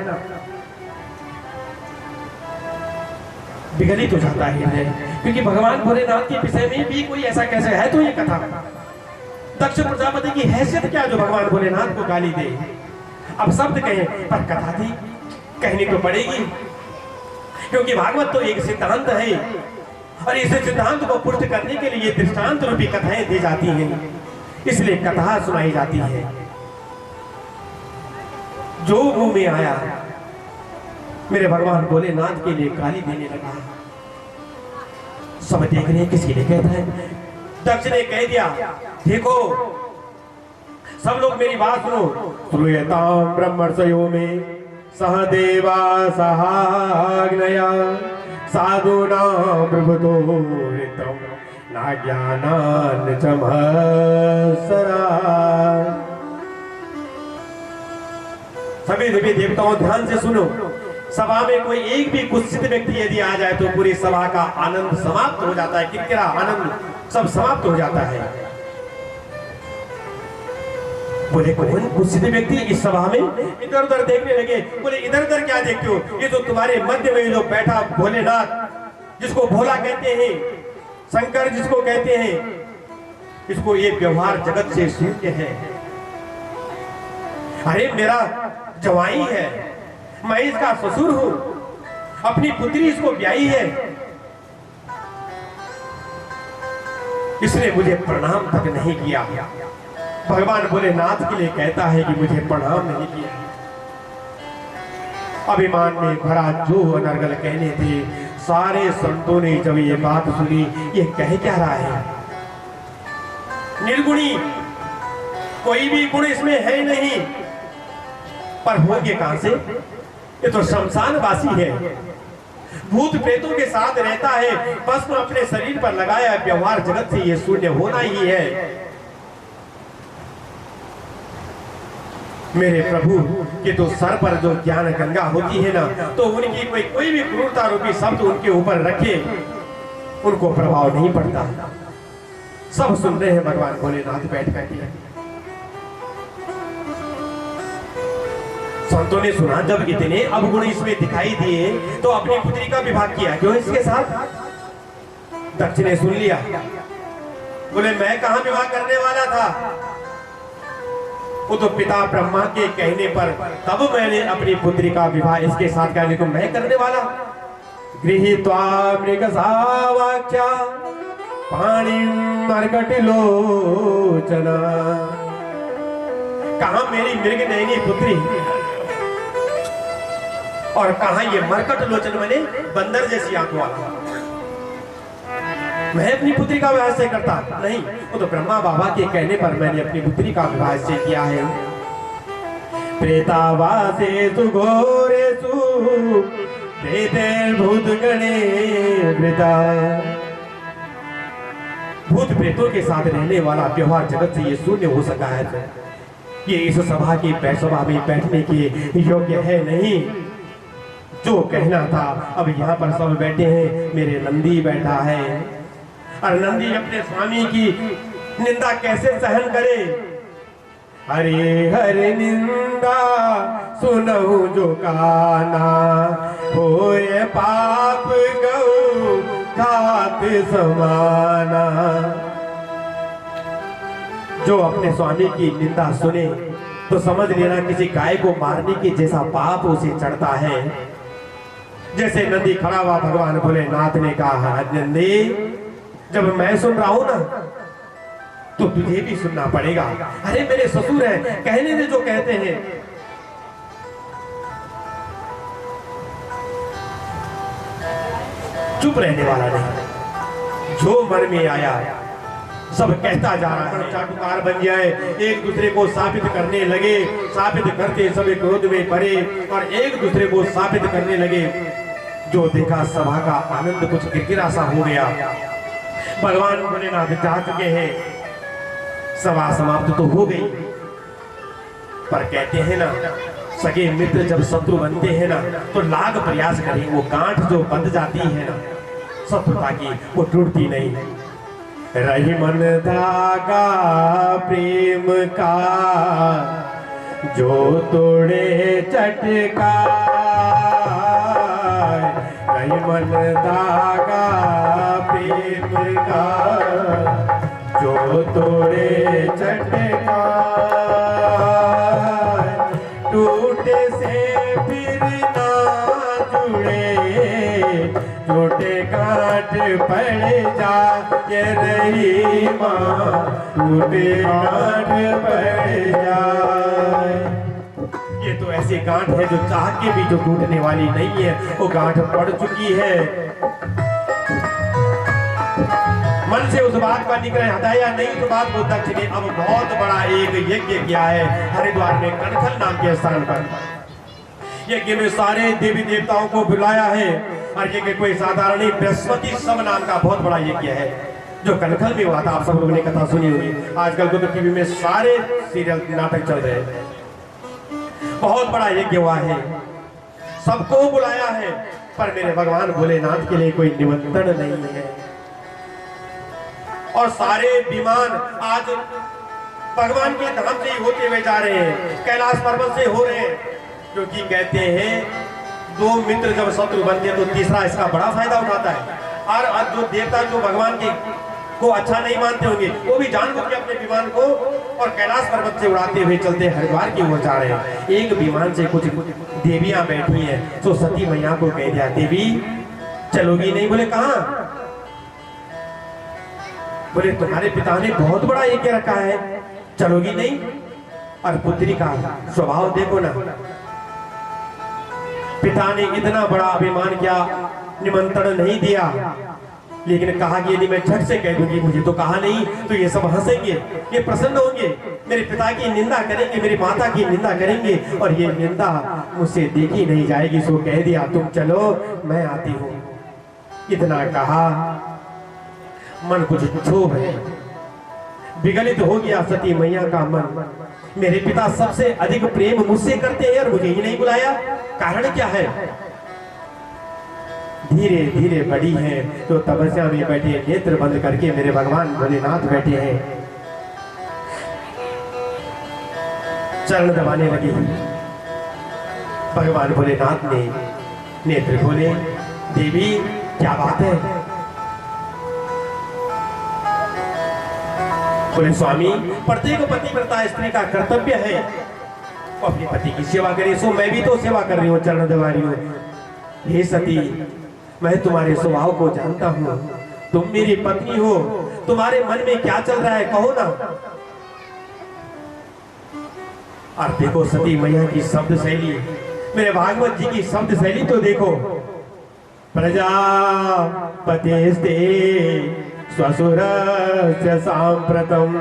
विगलित हो जाता है, क्योंकि भगवान भोलेनाथ के विषय में भी कोई ऐसा कैसे है। तो ये कथा दक्ष प्रजापति की हैसियत क्या जो भगवान भोलेनाथ को गाली दे। अब शब्द कहे पर कथा थी, कहनी तो पड़ेगी, क्योंकि भागवत तो एक सिद्धांत है और इस सिद्धांत को पुष्ट करने के लिए दृष्टांत रूपी कथाएं दी जाती हैं, इसलिए कथा सुनाई जाती है। जो मुंह में आया मेरे भगवान भोलेनाथ के लिए गाली देने लगा। सब देख रहे हैं किसके लिए कहता है। दक्ष ने कह दिया, देखो सब लोग मेरी बात सुनो। श्रूयतां ब्रह्मर्षयो में सहदेवा सहाग्नया साधूनां प्रभुतो ऋतं नाज्ञानान् च महत्सरा। सभी देवी देवताओं ध्यान से सुनो। सभा में कोई एक भी कुत्सित व्यक्ति यदि आ जाए तो पूरी सभा का आनंद समाप्त हो जाता है, किरकिरा आनंद सब समाप्त हो जाता है। बोले कौन कुत्सित व्यक्ति इस सभा में? इधर उधर देखने लगे। बोले इधर उधर क्या देखते हो? ये जो तुम्हारे मध्य में जो बैठा भोलेनाथ, जिसको भोला कहते हैं, शंकर जिसको कहते हैं, इसको ये व्यवहार जगत से शून्य है। अरे मेरा जवाई है, मैं इसका ससुर हूं, अपनी पुत्री इसको ब्याही है, इसने मुझे प्रणाम तक नहीं किया। भगवान भोलेनाथ के लिए कहता है कि मुझे प्रणाम नहीं किया। अभिमान में भरा जो अनर्गल कहने थे, सारे संतों ने जब ये बात सुनी, ये कह क्या रहा है? निर्गुणी, कोई भी गुण इसमें है नहीं, पर होंगे कहां से? ये तो शमशानवासी है, भूत प्रेतों के साथ रहता है, भस्म अपने शरीर पर लगाया, व्यवहार जगत से ये शून्य होना ही है। मेरे प्रभु के तो सर पर जो ज्ञान गंगा होती है ना, तो उनकी कोई भी क्रूरता रूपी शब्द उनके ऊपर रखे, उनको प्रभाव नहीं पड़ता। सब सुन रहे हैं भगवान भोलेनाथ बैठ करके। संतों ने सुना जब इतने अवगुण इसमें दिखाई दिए तो अपनी पुत्री का विवाह किया क्यों इसके साथ? दक्ष ने सुन लिया। बोले मैं कहां विवाह करने वाला था, वो तो पिता ब्रह्मा के कहने पर तब मैंने अपनी पुत्री का विवाह इसके साथ करने को मैं करने वाला। गृहीत्वा मृगसावाख्या पाणिं मर्कटलोचना। कहां मेरी मृग नयनी पुत्री और कहा ये मरकट लोचन, मैंने बंदर जैसी आंखों वाला। मैं अपनी पुत्री का विवाह से करता नहीं, वो तो ब्रह्मा बाबा के कहने पर मैंने अपनी पुत्री का विवाह से किया है। प्रेतावासेषु घोरेषु प्रेतैर्भूतगणे वृता। भूत प्रेतों के साथ रहने वाला व्यवहार जगत से ये शून्य हो सका है। ये इस सभा की सभा में बैठने के योग्य है नहीं। जो कहना था अब यहाँ पर सब बैठे हैं, मेरे नंदी बैठा है और नंदी अपने स्वामी की निंदा कैसे सहन करे? हरे हरे निंदा सुनहु जो काना, होए पाप गौ खात समाना। जो अपने स्वामी की निंदा सुने तो समझ लेना किसी गाय को मारने के जैसा पाप उसे चढ़ता है। जैसे नंदी खड़ा हुआ, भगवान भोलेनाथ ने कहा, नंदी जब मैं सुन रहा हूं ना तो तुझे भी सुनना पड़ेगा। अरे मेरे ससुर हैं, कहने दे जो कहते हैं। चुप रहने वाला नहीं, जो मन में आया सब कहता जा रहा है। चाटुकार बन जाए, एक दूसरे को साबित करने लगे, साबित करते सब क्रोध में पड़े और एक दूसरे को साबित करने लगे। जो देखा सभा का आनंद कुछ किरकिरा सा हो गया। भगवान भोलेनाथ जा चुके हैं, सभा समाप्त तो हो गई, पर कहते हैं ना सगे मित्र जब शत्रु बनते हैं ना तो लाख प्रयास करें, वो गांठ जो बंध जाती है ना शत्रुता की, वो टूटती नहीं। रही मन धागा प्रेम का, जो तोड़े चटका। रही मन धागा प्रेम का, जो तोड़े चटकान टूटे से फिर ना जुड़े टूटे काट पड़ जा ये रही माँ टूटे काट पड़ जाए। ये तो ऐसी गांठ है जो चाह के भी जो टूटने वाली नहीं है, वो गांठ पड़ चुकी है। मन से उस बात का निग्रह हटाया नहीं तो बात को दक्ष ने अब बहुत बड़ा एक यज्ञ किया है हरिद्वार में कनखल नाम के स्थान पर। यज्ञ में सारे देवी देवताओं को बुलाया है और यज्ञ कोई साधारण नहीं, बृहस्पति सब नाम का बहुत बड़ा यज्ञ है जो कनखल में हुआ था। आप सब लोगों ने कथा सुनी होगी, आजकल को तो टीवी में सारे सीरियल नाटक चल रहे हैं। बहुत बड़ा यज्ञ हुआ है, सबको बुलाया है, पर मेरे भगवान भोलेनाथ के लिए कोई निमंत्रण नहीं है। और सारे विमान आज भगवान के धाम से ही होते हुए जा रहे हैं, कैलाश पर्वत से हो रहे हैं, क्योंकि कहते हैं दो मित्र जब शत्रु बनते हैं तो तीसरा इसका बड़ा फायदा उठाता है। और जो देवता जो भगवान के को अच्छा नहीं मानते होंगे वो भी जानबूझ के अपने विमान को और कैलाश पर्वत से उड़ाते हुए चलते हरिद्वार की ओर जा रहे हैं। एक विमान से कुछ देवियां बैठी हैं, तो सती मैया को कह दिया, देवी चलोगी नहीं? बोले कहाँ? बोले तुम्हारे पिता ने बहुत बड़ा यज्ञ रखा है, चलोगी नहीं? और पुत्री का स्वभाव देखो ना, पिता ने इतना बड़ा अभिमान किया, निमंत्रण नहीं दिया, लेकिन कहा कि यदि मैं झट से कह दूंगी मुझे तो कहा नहीं, तो ये सब हंसेंगे, ये प्रसन्न होंगे, मेरे पिता की निंदा करेंगे, मेरी माता की निंदा करेंगे, और ये निंदा मुझसे देखी नहीं जाएगी। सो कह दिया तुम चलो मैं आती हूँ। इतना कहा, मन कुछ क्षोभ है, विगलित हो गया सती मैया का मन। मेरे पिता सबसे अधिक प्रेम मुझसे करते हैं और मुझे ही नहीं बुलाया, कारण क्या है? धीरे धीरे बड़ी है तो तपस्या में बैठे, नेत्र बंद करके मेरे भगवान भोलेनाथ बैठे हैं, चरण दबाने लगे। भगवान भोलेनाथ ने नेत्र खोले, देवी क्या बात है? बोले स्वामी, प्रत्येक पतिव्रता स्त्री का कर्तव्य है वो अपने पति की सेवा करे, सो मैं भी तो सेवा कर रही हूँ, चरण दबा रही हूँ। हे सती, मैं तुम्हारे स्वभाव को जानता हूँ, तुम मेरी पत्नी हो, तुम्हारे मन में क्या चल रहा है कहो ना। और देखो सती मैया की शब्द शैली, मेरे भागवत जी की शब्द शैली तो देखो, प्रजापतिस्ते स्वसुरस्य सांप्रतम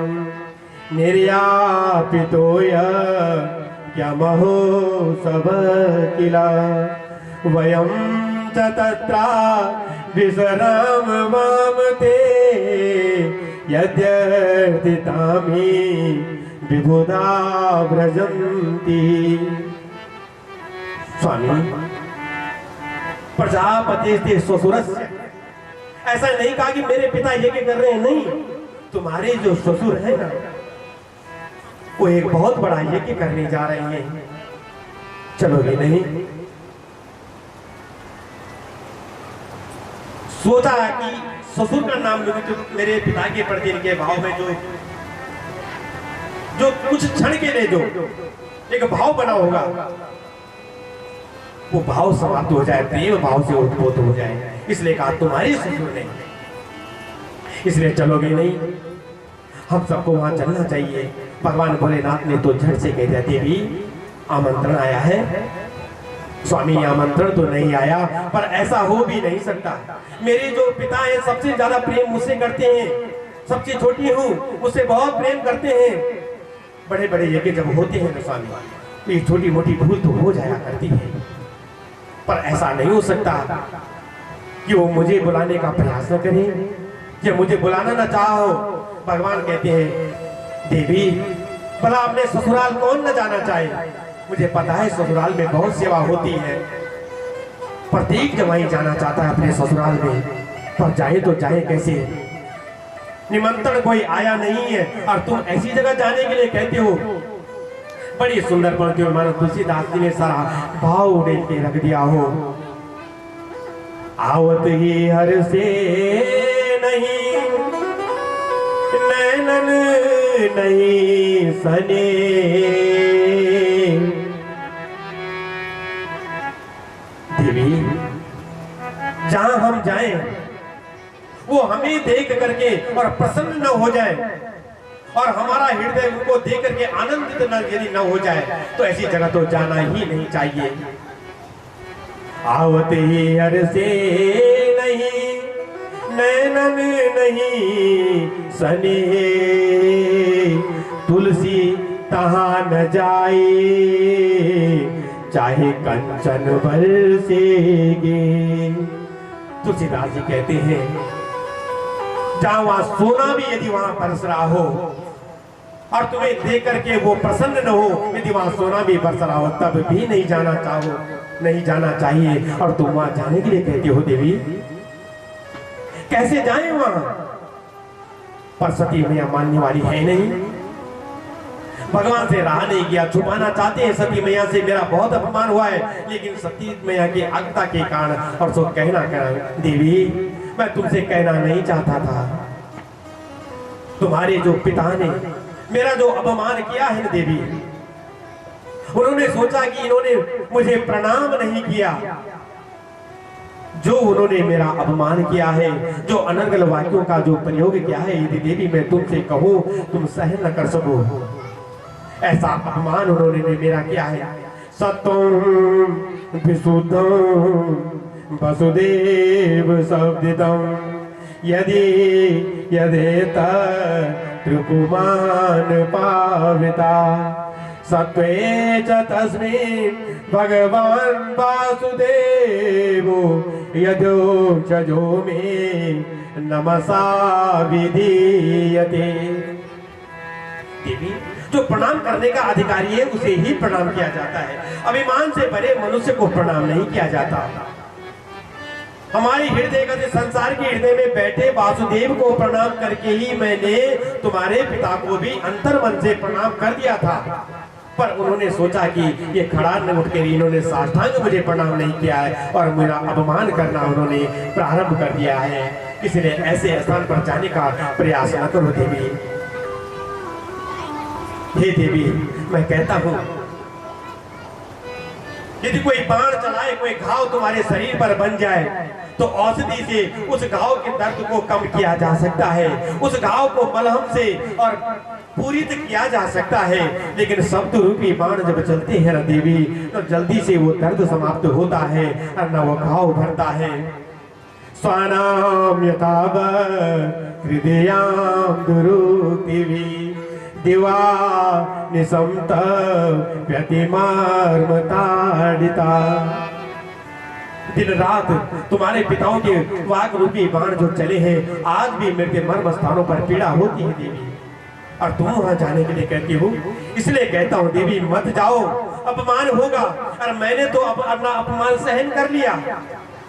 निर्यापितोय यमहो सब किला वयं च तत्रा विश्राम वामते यद्यर्थितामि विबुधा व्रजन्ति। स्वामी, प्रजापति से ससुरस्य, ऐसा नहीं कहा कि मेरे पिता यज्ञ कर रहे हैं, नहीं, तुम्हारे जो ससुर है ना वो एक बहुत बड़ा यज्ञ करने जा रहे हैं, चलोगे नहीं? सोचा कि ससुर का नाम लूंगी तो मेरे पिता के प्रति के भाव में जो कुछ क्षण के लिए जो एक भाव बना होगा वो भाव समाप्त हो जाए, प्रेम भाव से उत्पोत हो जाए, इसलिए कहा तुम्हारे ससुर ने, इसलिए चलोगे नहीं? हम सबको वहां चलना चाहिए। भगवान भोलेनाथ ने तो झट से कह दिया, देवी आमंत्रण आया है। स्वामी, आमंत्रण तो नहीं आया, पर ऐसा हो भी नहीं सकता। मेरे जो पिता हैं सबसे ज्यादा प्रेम मुझसे करते हैं, सबसे छोटी हूँ, मुझसे बहुत प्रेम करते हैं। बड़े बड़े यज्ञ जब होते हैं ना स्वामी, तो ये छोटी मोटी भूल तो हो जाया करती है, पर ऐसा नहीं हो सकता कि वो मुझे बुलाने का प्रयास न करें, या मुझे बुलाना न चाहो। भगवान कहते हैं, देवी भला अपने ससुराल कौन न जाना चाहे? मुझे पता है ससुराल में बहुत सेवा होती है, प्रत्येक जवाई जाना चाहता है अपने ससुराल में, पर जाए तो जाए कैसे? निमंत्रण कोई आया नहीं है और तुम ऐसी जगह जाने के लिए कहते हो। बड़ी सुंदर पंक्ति में मानो तुलसीदास जी ने सारा भाव उड़ेल के रख दिया हो। आवत ही हर से नहीं नैनन नहीं सने। देवी, जहां हम जाएं वो हमें देख करके और प्रसन्न न हो जाए और हमारा हृदय उनको देख करके आनंदित यदि न हो जाए तो ऐसी जगह तो जाना ही नहीं चाहिए। आवते ही हर से नहीं नैनन नहीं सने, तुलसी तहां न जाए चाहे कंचन बरसेगे। तुलसीदास जी कहते हैं जहां वहां सोना भी यदि वहां बरस रहा हो और तुम्हें देख करके वो प्रसन्न न हो, यदि वहां सोना भी बरस रहा हो तब भी नहीं जाना चाहो, नहीं जाना चाहिए। और तुम वहां जाने के लिए कहती हो देवी, कैसे जाएं वहां? पर सती मैया मानने वाली है नहीं, भगवान से रहा नहीं गया, छुपाना चाहते हैं सती मैया से मेरा बहुत अपमान हुआ है, लेकिन सती मैया की आज्ञा के कारण और सो कहना देवी मैं तुमसे कहना नहीं चाहता था, तुम्हारे जो पिता ने मेरा जो अपमान किया है देवी, उन्होंने सोचा कि इन्होंने मुझे प्रणाम नहीं किया, जो उन्होंने मेरा अपमान किया है, जो अनर्गल वाक्यों का जो प्रयोग किया है, यदि देवी मैं तुमसे कहूं तुम सहन न कर सको, ऐसा अपमान उन्होंने मेरा किया है। सत्यम विशुद्धम वसुदेव शब्दितम यदि यदेत त्रिपुमान पाविता सत्वे च तस्मिन् भगवान वासुदेवो यदोक्षजो मे नमसा विधीयते। देवी, जो प्रणाम करने का अधिकारी है उसे ही प्रणाम किया जाता है, अभिमान से भरे मनुष्य को प्रणाम नहीं किया जाता। हमारी हृदय का संसार के हृदय में बैठे वासुदेव को प्रणाम करके ही मैंने तुम्हारे पिता को भी अंतर मन से प्रणाम कर दिया था, पर उन्होंने सोचा कि ये खड़ा न उठ कर इन्होंने साष्टांग मुझे प्रणाम नहीं किया है और मेरा अपमान करना उन्होंने प्रारंभ कर दिया है, इसलिए ऐसे स्थान पर जाने का प्रयास न करो देवी। हे देवी, मैं कहता हूं यदि कोई बाण चलाए, कोई घाव तुम्हारे शरीर पर बन जाए तो औषधि से उस घाव के दर्द को कम किया जा सकता है, उस घाव को मलहम से और पूरित किया जा सकता है, लेकिन शब्द रूपी बाण जब चलते हैं ना देवी तो जल्दी से वो दर्द समाप्त होता है और न वो घाव भरता है। स्वानाम यताव हृदयाम दुरुतिवी दिवा निसंत व्यतिमार्मताडिता। दिन रात तुम्हारे पिताओं के वाक रूपी बाण जो चले हैं, आज भी मेरे मर्म स्थानों पर पीड़ा होती है देवी, और तुम वहां जाने के लिए कहती हो, इसलिए कहता हूं देवी मत जाओ, अपमान होगा, और मैंने तो अपना अपमान सहन कर लिया।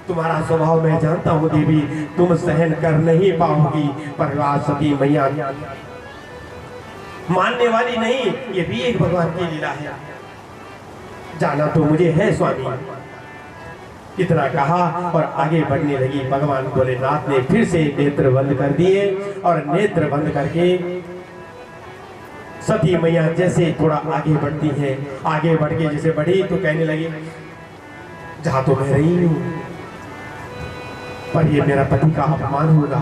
तुम्हारा स्वभाव मैं जानता हूं देवी, तुम सहन कर नहीं पाओगी, पर आज सती मैया मानने वाली नहीं, ये भी एक भगवान की लीला है। जाना तो मुझे है स्वामी, इतना कहा और आगे बढ़ने लगी। भगवान भोलेनाथ ने फिर से नेत्र बंद कर दिए और नेत्र बंद करके सती मैया जैसे थोड़ा आगे बढ़ती है, आगे बढ़ के जैसे बढ़ी तो कहने लगी, जहां तो मैं रही हूं, पर ये मेरा पति का अपमान होगा।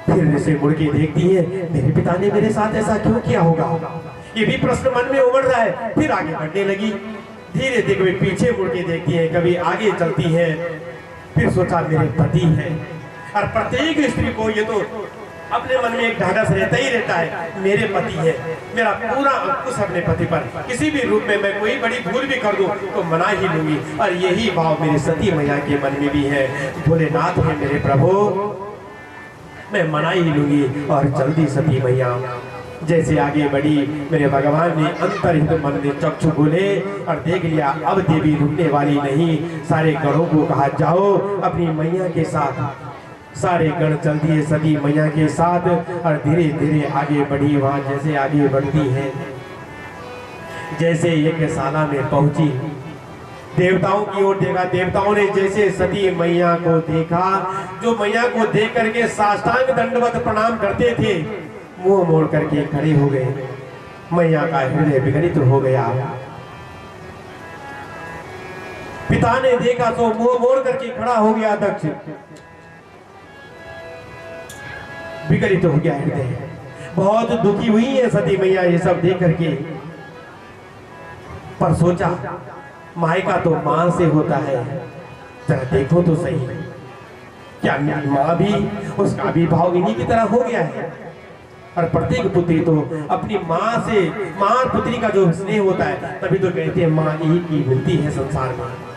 फिर जैसे मुड़ के देखती है, मेरे पिता ने मेरे साथ ऐसा क्यों किया होगा, ये भी प्रश्न मन में उमड़ रहा है। फिर आगे बढ़ने लगी, धीरे धीरे कभी पीछे मुड़ के देखती है, कभी आगे चलती है। फिर सोचा मेरे पति है, और प्रत्येक स्त्री को ये तो अपने मन में एक ढाढ़स रहता ही रहता है, मेरे पति है, मेरा पूरा अंकुश अपने पति पर, किसी भी रूप में मैं कोई बड़ी भूल भी कर दूं तो मना ही लूंगी। और यही भाव मेरे सती मैया के मन में भी है, भोलेनाथ है मेरे प्रभु, मैं मना ही लूंगी। और जल्दी सती मैया जैसे आगे बढ़ी, मेरे भगवान ने अंतर्हित मन में चक्षु खोले और देख लिया, अब देवी रुकने वाली नहीं। सारे गणों को कहा जाओ अपनी मैया के साथ। सारे गण चल दिए सती मैया के साथ और धीरे धीरे आगे बढ़ी। वहां जैसे आगे बढ़ती है, जैसे यज्ञशाला में पहुंची, देवताओं की ओर देखा, देवताओं ने जैसे सती मैया को देखा, जो मैया को देख करके साष्टांग दंडवत प्रणाम करते थे, मुंह मोड़ करके खड़े हो गए। मैया का हृदय विगलित हो गया। पिता ने देखा तो मुंह मोड़ करके खड़ा हो गया। दक्ष विगलित हो गया हृदय, बहुत दुखी हुई है सती मैया ये सब देख करके। पर सोचा मायका तो मां से होता है, जरा देखो तो सही, क्या मेरी मां भी, उसका भी भाव इन्हीं की तरह हो गया है। और प्रत्येक पुत्री तो अपनी मां से, मां और पुत्री का जो स्नेह होता है, तभी तो कहते हैं मां एक ही मिलती है संसार में।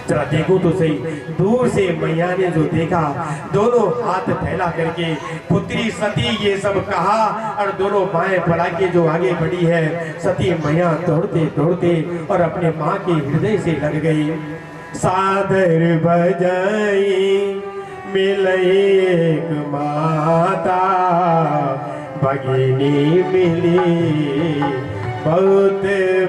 जरा देखो तो सही। दूर से मैया ने जो देखा, दोनों हाथ फैला करके पुत्री सती ये सब कहा, और दोनों बाएं फैला के जो आगे बढ़ी है, सती मैया दौड़ते दौड़ते और अपने माँ के हृदय से लग गई। सादर बजाई मिले एक माता, भगिनी मिली बहुत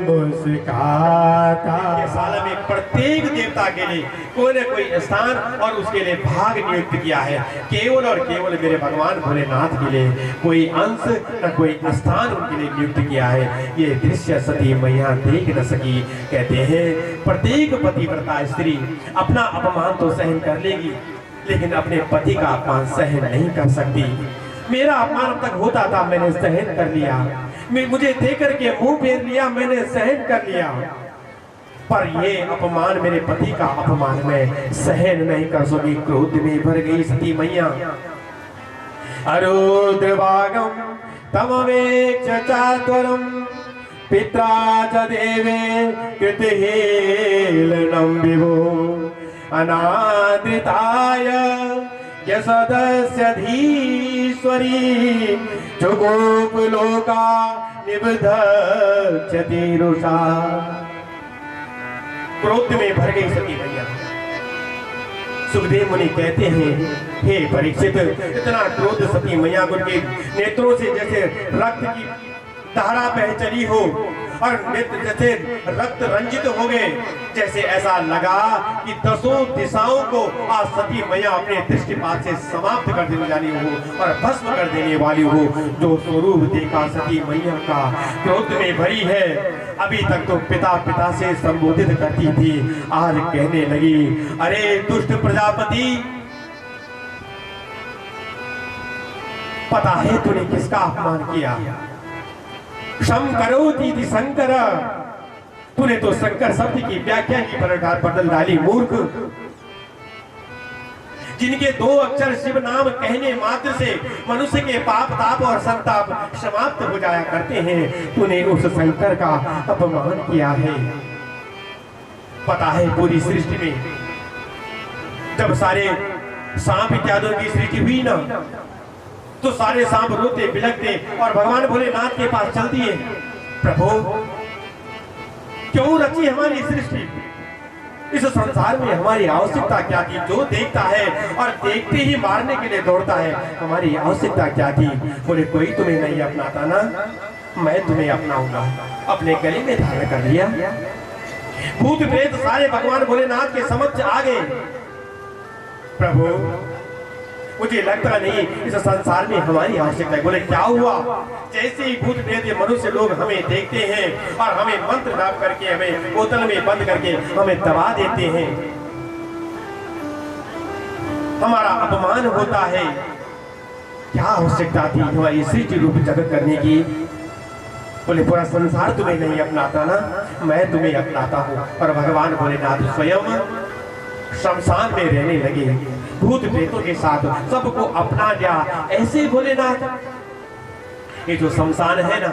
मुस्काता। ये साल में प्रत्येक देवता के लिए कोई न कोई स्थान और उसके लिए भाग नियुक्त किया है। केवल और केवल मेरे भगवान भोलेनाथ के लिए कोई अंश न कोई स्थान उनके लिए नियुक्त किया है। ये दृश्य सती मैया देख न सकी। कहते हैं प्रत्येक पतिव्रता स्त्री अपना अपमान तो सहन कर लेगी, लेकिन अपने पति का अपमान सहन नहीं कर सकती। मेरा अपमान अब तक होता था, मैंने सहन कर लिया। मुझे देख करके मुंह फेर लिया, मैंने सहन कर लिया। पर ये अपमान, मेरे पति का अपमान, मैं सहन नहीं कर सकी। क्रोध में भर गई सती मैया। अरुद्रभागम तमवेक्ष चातुरम पित्रा च देवे कृतहेलनं विभो अनादृताय यशदस्य धीश्वरी गोपलोका निबद्धति रुषा। क्रोध में भर गई सती मैया। सुखदेव मुनि कहते हैं, हे परीक्षित, इतना क्रोध सती मैया को उनके नेत्रों से जैसे रक्त की धारा बह चली हो और नेत्र जैसे रक्त रंजित हो गए, जैसे ऐसा लगा कि दसों दिशाओं को आज सती मैया अपने दृष्टिपात से समाप्त कर देने वाली हो और भस्म कर देने वाली हो। जो स्वरूप देखा सती मैया का, क्रोध में भरी है। अभी तक तो पिता पिता से संबोधित करती थी, आज कहने लगी, अरे दुष्ट प्रजापति, पता है तूने किसका अपमान किया? क्षम करो दीदी शंकर, तूने तो शंकर शब्द की व्याख्या ही बदल डाली। मूर्ख, जिनके दो अक्षर शिव नाम कहने मात्र से मनुष्य के पाप ताप और संताप समाप्त हो जाया करते हैं, तूने उस शंकर का अपमान किया है। पता है पूरी सृष्टि में जब सारे सांप इत्यादियों की सृष्टि हुई ना, तो सारे सांप रोते बिलखते और भगवान भोलेनाथ के पास चल दिए, प्रभु क्यों रची हमारी सृष्टि? इस संसार में हमारी आवश्यकता क्या थी? जो देखता है और देखते ही मारने के लिए दौड़ता है, हमारी आवश्यकता क्या थी? बोले कोई तुम्हें नहीं अपनाता ना, मैं तुम्हें अपनाऊंगा। अपने गले में धारण कर लिया। भूत प्रेत सारे भगवान भोलेनाथ के समक्ष आ गए। प्रभु मुझे लगता नहीं इस संसार में हमारी आवश्यकता है। बोले क्या हुआ? जैसे ही भूत प्रेत मनुष्य लोग हमें देखते हैं और हमें मंत्र जाप करके, हमें बोतल में बंद करके हमें दबा देते हैं, हमारा अपमान होता है। क्या आवश्यकता थी हमारी सृष्टि रूप जगत करने की? बोले पूरा संसार तुम्हें नहीं अपनाता ना, मैं तुम्हें अपनाता हूँ। और भगवान भोलेनाथ स्वयं शमशान में रहने लगे, भूत प्रेतों के साथ सबको अपना लिया। ऐसे भोलेनाथ, ये जो शमशान है ना,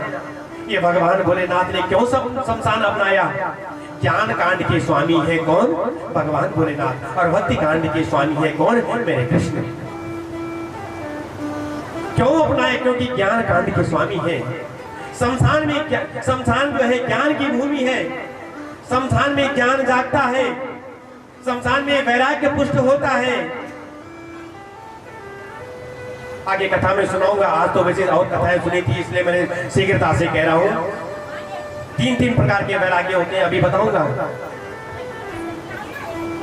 ये भगवान भोलेनाथ ने क्यों सब शमशान अपनाया? ज्ञान कांड के स्वामी है कौन? भगवान भोलेनाथ। और भक्ति कांड के स्वामी है कौन? मेरे कृष्ण। क्यों अपनाए? क्योंकि ज्ञान कांड के स्वामी है। शमशान में क्या, शमशान जो है ज्ञान की भूमि है। शमशान में ज्ञान जागता है, शमशान में वैराग्य पुष्ट होता है। आगे कथा में सुनाऊंगा, आज तो वैसे और कथाएं सुनी थी इसलिए मैंने शीघ्रता से कह रहा हूं। तीन प्रकार के वैराग्य होते हैं, अभी बताऊंगा।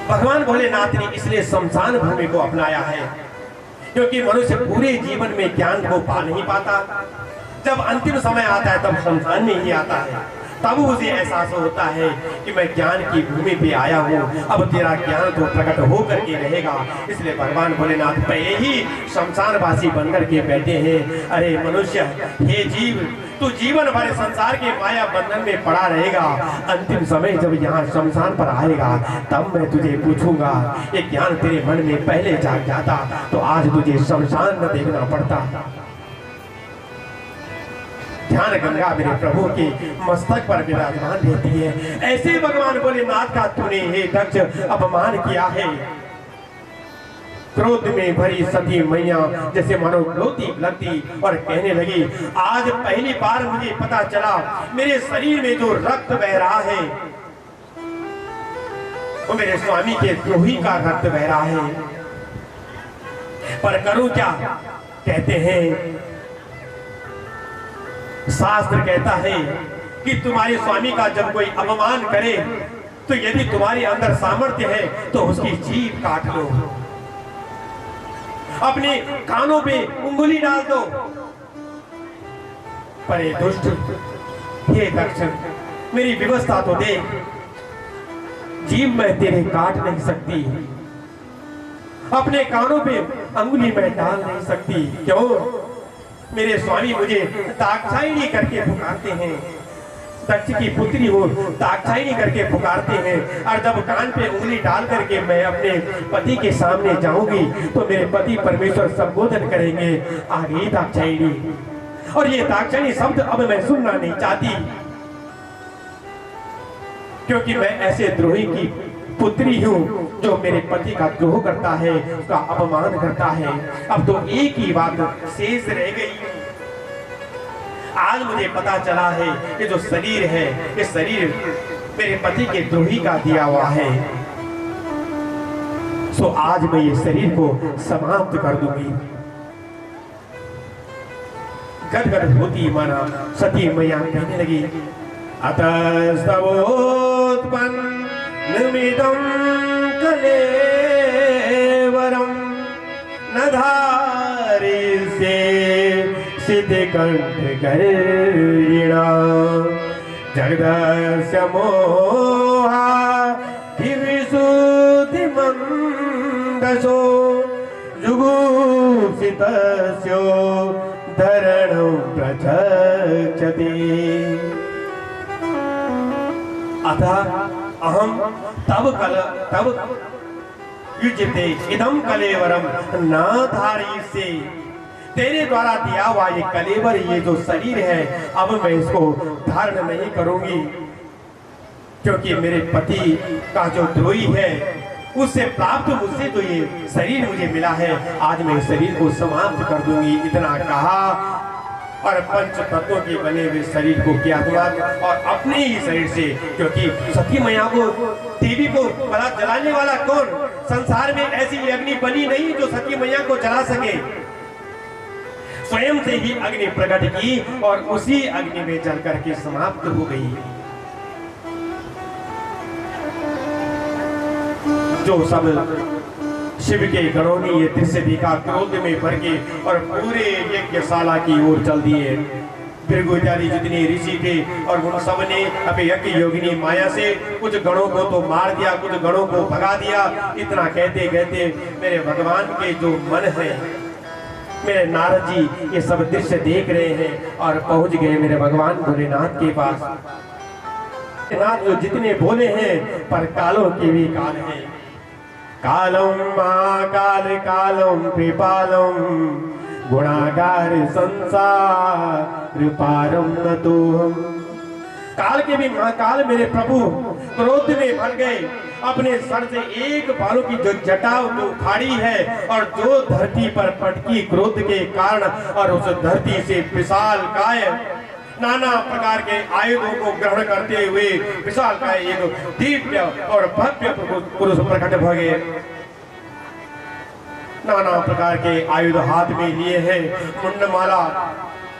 भगवान भोलेनाथ ने इसलिए शमशान भूमि को अपनाया है क्योंकि मनुष्य पूरे जीवन में ज्ञान को पा नहीं पाता। जब अंतिम समय आता है तब शमशान में ही आता है, तब उसे एहसास होता है कि मैं ज्ञान की भूमि पे आया हूँ, अब तेरा ज्ञान तो प्रकट हो करके रहेगा। इसलिए भगवान भोलेनाथ पहले ही शमशानवासी बनकर के बैठे हैं। अरे मनुष्य, हे जीव, तू जीवन भर संसार के माया बंधन में पड़ा रहेगा। अंतिम समय जब यहाँ शमशान पर आएगा तब मैं तुझे पूछूंगा। ये ज्ञान तेरे मन में पहले जाग जाता तो आज तुझे शमशान न देखना पड़ता। ध्यान गंगा मेरे प्रभु के मस्तक पर विराजमान रहती है। ऐसे भगवान भोलेनाथ का तूने हे दक्ष अपमान किया है। क्रोध में भरी सती मैया जैसे मानो रोती लगती और कहने लगी, आज पहली बार मुझे पता चला मेरे शरीर में जो रक्त बह रहा है वो मेरे स्वामी के द्रोही का रक्त बह रहा है। पर करूं क्या? कहते हैं, शास्त्र कहता है कि तुम्हारे स्वामी का जब कोई अपमान करे तो यदि तुम्हारे अंदर सामर्थ्य है तो उसकी जीभ काट लो, अपने कानों पे उंगली डाल दो। पर ये दुष्ट, हे दक्ष, मेरी व्यवस्था तो देख। जीभ मैं तेरे काट नहीं सकती, अपने कानों पे अंगुली मैं डाल नहीं सकती। क्यों? मेरे स्वामी मुझे दाक्षायणी करके पुकारते हैं। दक्ष की पुत्री हो दाक्षायणी करके पुकारते हैं। और जब कान पे उंगली डाल करके मैं अपने पति के सामने जाऊंगी तो मेरे पति परमेश्वर संबोधन करेंगे, आ गई दाक्षायणी। और ये दाक्षायणी शब्द अब मैं सुनना नहीं चाहती, क्योंकि मैं ऐसे द्रोही की पुत्री हूँ जो मेरे पति का द्रोह करता है, उसका अपमान करता है। अब तो एक ही बात शेष रह गई। आज मुझे पता चला है कि जो शरीर है ये शरीर मेरे पति के द्रोही का दिया हुआ है। सो आज मैं ये शरीर को समाप्त कर दूंगी। गदगद होती माना सती मैया कहने लगी, अतस्तवोत्पन्नमिदं कलेवरं न धारिष्ये सिद्धकण्ठकर्षिणा जगदस्य मोहाधिविशुद्धिमन्दसो जुगुप्सितस्यो धरणं प्रचक्षते। अतः अहम तब युज्यते इदं कलेवरम न धारयिष्ये। तेरे द्वारा दिया हुआ ये कलेवर, ये जो शरीर है, अब मैं इसको धारण नहीं करूंगी, क्योंकि मेरे पति का जो द्रोही है उससे प्राप्त मुझसे जो ये शरीर मुझे मिला है, आज मैं इस शरीर को समाप्त कर दूंगी। इतना कहा और पंच तत्वों के बने हुए शरीर को किया त्याग और अपने ही शरीर से, क्योंकि सती मैया को, देवी को भला जलाने वाला कौन? संसार में ऐसी अग्नि बनी नहीं जो सती मैया को जला सके। स्वयं से ही अग्नि प्रकट की और उसी अग्नि में जल करके समाप्त हो गई। जो सब शिव के गणों ने ये दृश्य देखा, क्रोध में भर के और पूरे यज्ञशाला की ओर चल दिए। भृगु इत्यादि जितने ऋषि थे और उन सब ने अपने यज्ञ योगिनी माया से कुछ गणों को तो मार दिया, कुछ गणों को भगा दिया। इतना कहते कहते मेरे भगवान के जो मन है, मेरे नारद जी ये सब दृश्य देख रहे हैं और पहुंच गए मेरे भगवान भोलेनाथ के पास। नाथ जो जितने बोले हैं पर कालों के भी काल है। कालम महाकाल कालम कृपालम गुणागार संसार पारम नतोहम। काल के भी महाकाल मेरे प्रभु क्रोध में भर गए, अपने सर से एक बालों की जो जटा उखाड़ी है और जो धरती पर पटकी क्रोध के कारण, और उस धरती से विशाल काय नाना प्रकार के आयुधों को ग्रहण करते हुए विशाल काय एक दिव्य और भव्य पुरुष प्रकट भगे। नाना प्रकार के आयुध हाथ में लिए हैं, मुंडमाला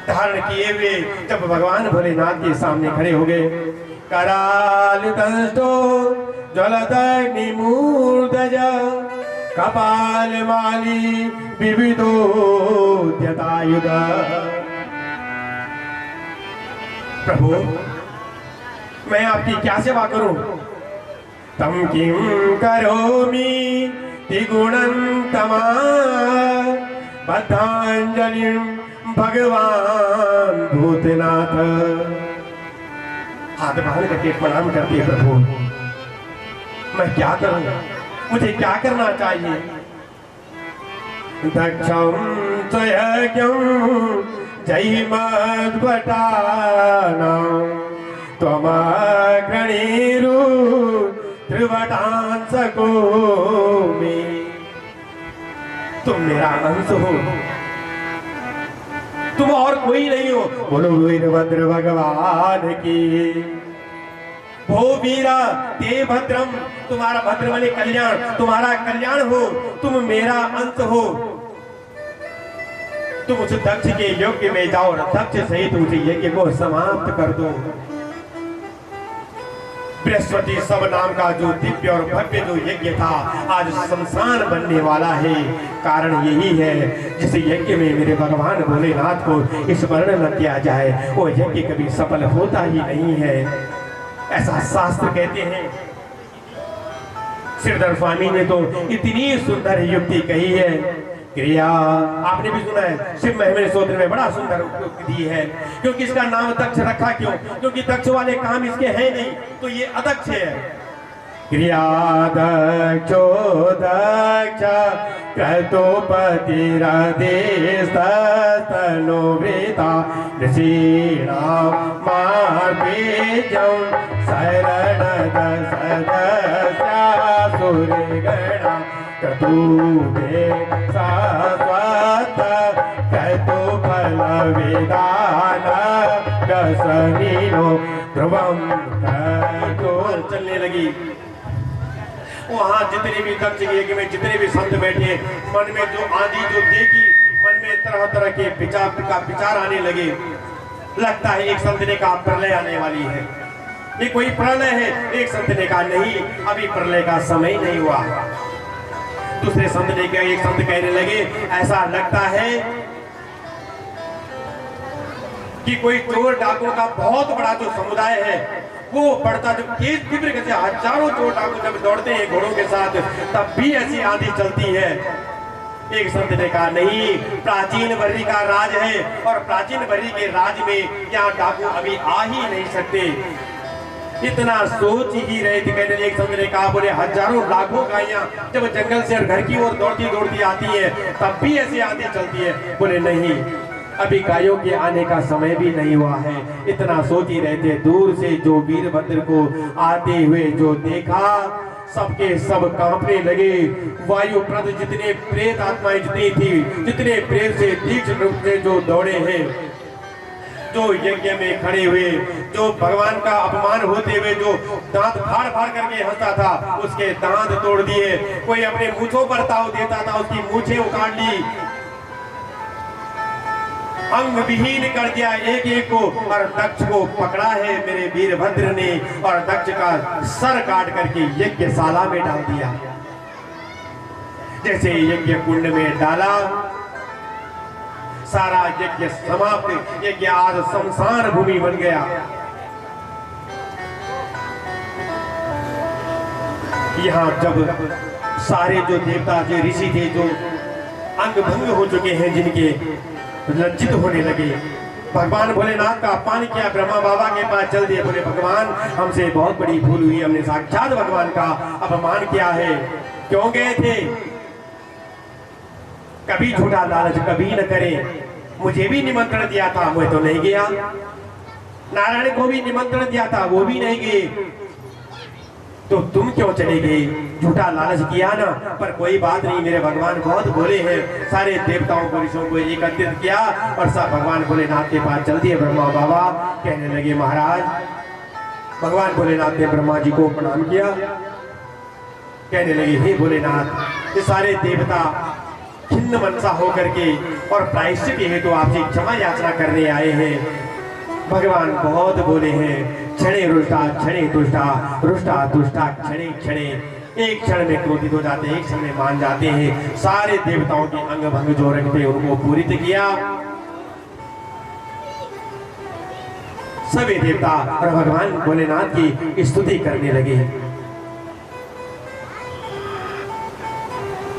धारण किए हुए जब भगवान भोलेनाथ के सामने खड़े हो गए। कराल दंष्टो ज्वलदग्निमूर्धज कपाल माली विविधो द्यतायुध। प्रभु मैं आपकी क्या सेवा करूं? तम किं करोमि त्रिगुणन्तमा बद्धांजलिं भगवान भूतनाथ। हाथ बांध करके प्रणाम करती है प्रभु। मैं क्या करूं? मुझे क्या करना चाहिए? दक्षं च यज्ञं जयिमद्भटानां त्वमग्रणीरु त्रिवटांसको मे। तुम मेरा अंश हो, तुम और कोई नहीं हो। बोलो वीरभद्र भगवान की। भो वीरा ते भद्रम, तुम्हारा भद्र माने कल्याण, तुम्हारा कल्याण हो, तुम मेरा अंत हो। तुम उस दक्ष के यज्ञ में जाओ और दक्ष सहित उस यज्ञ को समाप्त कर दो। बृहस्पति सब नाम का जो दिव्य और भव्य जो यज्ञ था आज शमशान बनने वाला है। कारण यही है जिस यज्ञ में मेरे भगवान भोलेनाथ को स्मरण न किया जाए वो यज्ञ कभी सफल होता ही नहीं है, ऐसा शास्त्र कहते हैं। श्रीधर स्वामी ने तो इतनी सुंदर युक्ति कही है। क्रिया आपने भी सुना है, शिव महिमा स्तोत्र में बड़ा सुंदर युक्ति दी है। क्योंकि इसका नाम दक्ष रखा क्यों? क्योंकि दक्ष वाले काम इसके हैं नहीं, तो ये अदक्ष है। क्रिया दक्षो दक्ष क्रतुपतिरदेस्तनुवृता ऋषीणां मार्गेजं शरणद सदस्यासुरगणा क्रतुभे शाश्वत क्रतुफलविदान गसनीनो ध्रुवं क्रतु। चलने लगी। वहां जितने भी दक्ष यज्ञ में जितने भी संत बैठे, मन में जो आंधी जो देखी, मन में तरह तरह के विचार आने लगे। लगता है एक संत ने कहा प्रलय आने वाली है, ये कोई प्रलय है। एक संत ने कहा नहीं, अभी प्रलय का समय नहीं हुआ। दूसरे संत ने कहा, एक संत कहने लगे ऐसा लगता है कि कोई चोर डाकुओं का बहुत बड़ा जो समुदाय है वो बढ़ता, जब तेज तीव्र गति हजारों चोर डाकू जब दौड़ते हैं घोड़ों के साथ तब भी ऐसी आंधी चलती है। एक संत ने कहा नहीं, प्राचीन वर्री का राज है और प्राचीन वर्री के राज में यहाँ डाकू अभी आ ही नहीं सकते। इतना सोच ही रहे थे। कहने एक संत ने कहा, बोले हजारों लाखों गायें जब जंगल से घर की ओर दौड़ती दौड़ती आती है तब भी ऐसी आंधी चलती है। बोले नहीं, अभी गायों के आने का समय भी नहीं हुआ है। इतना सोच ही रहे थे। दूर से जो वीरभद्र को आते हुए जो देखा, सबके सब कांपने लगे। वायु प्रद जितने प्रेत आत्माएं जितनी थी, जितने प्रेत से तीक्ष्ण रूप से जो दौड़े हैं, जो यज्ञ में खड़े हुए, जो भगवान का अपमान होते हुए जो दांत फाड़ फाड़ करके हंसता था उसके दांत तोड़ दिए। कोई अपने मूंछों पर ताव देता था, उसकी मूंछें उखाड़ ली, अंग विहीन कर दिया एक एक को। और दक्ष को पकड़ा है मेरे वीरभद्र ने और दक्ष का सर काट करके यज्ञशाला में डाल दिया। जैसे यज्ञ कुंड में डाला, सारा यज्ञ समाप्त। यज्ञ आज शमशान भूमि बन गया। यहाँ जब सारे जो देवता जो ऋषि थे जो अंग भंग हो चुके हैं, जिनके लज्जित होने लगे, भगवान भोलेनाथ का अपमान किया। ब्रह्मा बाबा के पास चल दिए, बोले भगवान हमसे बहुत बड़ी भूल हुई, हमने साक्षात भगवान का अपमान किया है। क्यों गए थे? कभी झूठा लालच कभी न करें। मुझे भी निमंत्रण दिया था, मैं तो नहीं गया। नारायण को भी निमंत्रण दिया था, वो भी नहीं गए, तो तुम क्यों चले गए? झूठा लालच किया ना। पर कोई बात नहीं, मेरे भगवान बहुत भोले हैं। सारे देवताओं को ऋषियों को एकत्रित किया और सब भगवान भोलेनाथ के पास चल दिए। ब्रह्मा बाबा कहने लगे महाराज, भगवान भोलेनाथ ने ब्रह्मा जी को प्रणाम किया। कहने लगे हे भोलेनाथ, ये सारे देवता खिन्न मनसा होकर के और प्रायश्चित है तो आपसे क्षमा याचना करने आए हैं। भगवान बहुत बोले हैं, क्षणे रुष्टा क्षणे तुष्टा रुष्टा तुष्टा क्षणे क्षणे। एक क्षण में क्रोधित हो जाते हैं, एक क्षण में मान जाते हैं। सारे देवताओं के अंग भंग जो रखते उनको पूरित किया। सभी देवता और भगवान भोलेनाथ की स्तुति करने लगे।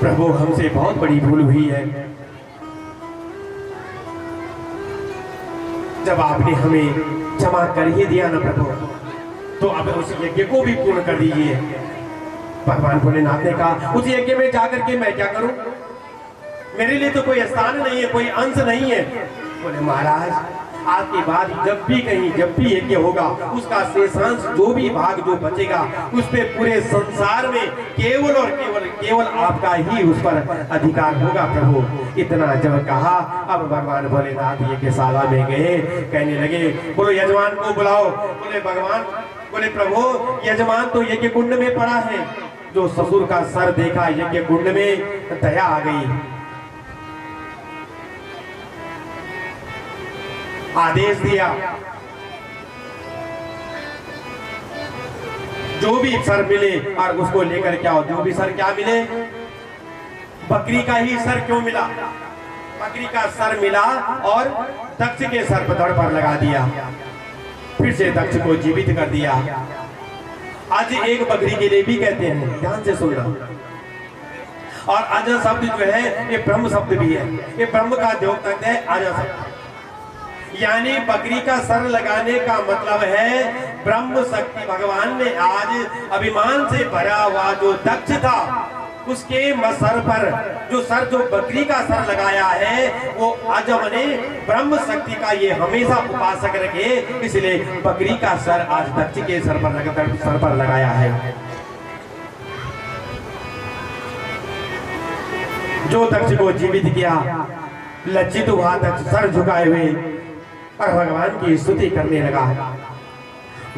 प्रभु हमसे बहुत बड़ी भूल हुई है, जब आपने हमें क्षमा कर ही दिया ना प्रभु, तो अब उस यज्ञ को भी पूर्ण कर दीजिए। भगवान भोलेनाथ ने कहा उस यज्ञ में जाकर के मैं क्या करूं, मेरे लिए तो कोई स्थान नहीं है, कोई अंश नहीं है। बोले महाराज आपके बाद जब भी यज्ञ होगा उसका शेषांश जो भी भाग जो बचेगा उस पे पूरे संसार में केवल और केवल आपका ही उस पर अधिकार होगा प्रभु। इतना जब कहा, अब भगवान भोलेनाथ यज्ञशाला में गए, कहने लगे बोलो यजमान को बुलाओ। बोले प्रभु यजमान तो यज्ञ कुंड में पड़ा है। जो ससुर का सर देखा यज्ञ कुंड में, दया आ गई। आदेश दिया जो भी सर मिले और उसको लेकर के आओ। जो भी सर क्या मिले, बकरी का ही सर क्यों मिला, बकरी का सर मिला और दक्ष के सर पर धड़ पर लगा दिया। फिर से दक्ष को जीवित कर दिया। आज एक बकरी के लिए भी कहते हैं, ध्यान से सुनना। और अज शब्द जो है ये ब्रह्म शब्द भी है, ये ब्रह्म का द्योतक है अज शब्द। यानी बकरी का सर लगाने का मतलब है ब्रह्म शक्ति भगवान ने आज अभिमान से भरा हुआ जो दक्ष था उसके सर पर जो बकरी का सर लगाया है वो आज हमने ब्रह्म शक्ति का ये हमेशा उपासक रखे, इसलिए बकरी का सर आज दक्ष के सर पर लगाया है। जो दक्ष को जीवित किया, लज्जित हुआ दक्ष सर झुकाए हुए और भगवान की स्तुति करने लगा।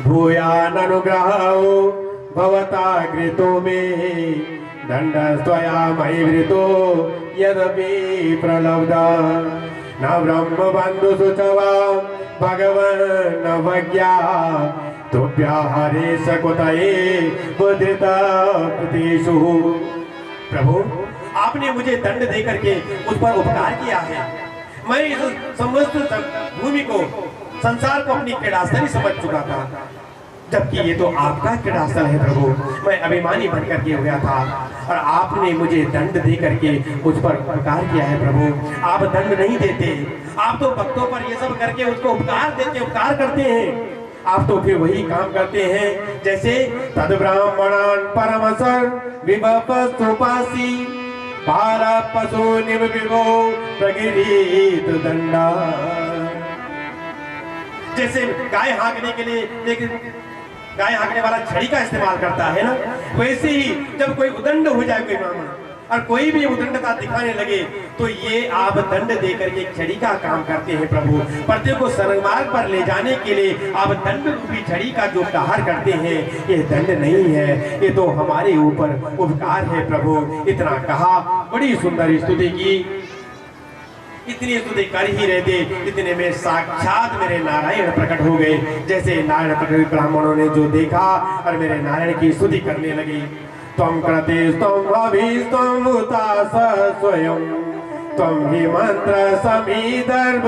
भूयान अनुग्रहो भवता कृतो में दंड स्वया मयि वृतो यदपि प्रलब्धा न ब्रह्म बंधु सुचवा भगवन नवज्ञा तुभ्या हरे सकुतये बुद्धिता प्रतिशु। प्रभु आपने मुझे दंड देकर के उस पर उपकार किया है। मैं इस समस्त भूमि को, संसार को अपनी क्रीड़ास्थल ही समझ चुका था, जबकि ये तो आपका क्रीड़ास्थल है प्रभु। मैं अभिमानी बनकर के हो गया था और आपने मुझे दंड दे करके मुझ पर उपकार किया है प्रभु। आप दंड नहीं देते, आप तो भक्तों पर ये सब करके उसको उपकार देते, उपकार करते हैं। आप तो फिर वही काम करते हैं जैसे तद ब्राह्मणान परमसर विभपस्तुपासी भारत पशु निविभो प्रगिरीत दंडा। जैसे गाय हाँकने के लिए गाय हाँकने वाला छड़ी का इस्तेमाल करता है ना, वैसे ही जब कोई उदंड हो जाए कोई ब्राह्मण और कोई भी उदंडता दिखाने लगे तो ये आप दंड देकर के छड़ी का काम करते हैं प्रभु। प्रत्येक को सन्मार्ग पर ले जाने के लिए आप दंड रूपी छड़ी का जो प्रहार करते हैं, ये दंड नहीं है, ये तो हमारे ऊपर उपकार है प्रभु। इतना कहा, बड़ी सुंदर स्तुति की। इतनी स्तुति कर ही रहते, इतने में साक्षात मेरे नारायण प्रकट हो गए। जैसे नारायण प्रकट ब्राह्मणों ने जो देखा और मेरे नारायण की स्तुति करने लगी। त्वं क्रतिस्त्वं भविस्त्वं हुतास स्वयं त्वं हि मंत्र समीदर्भ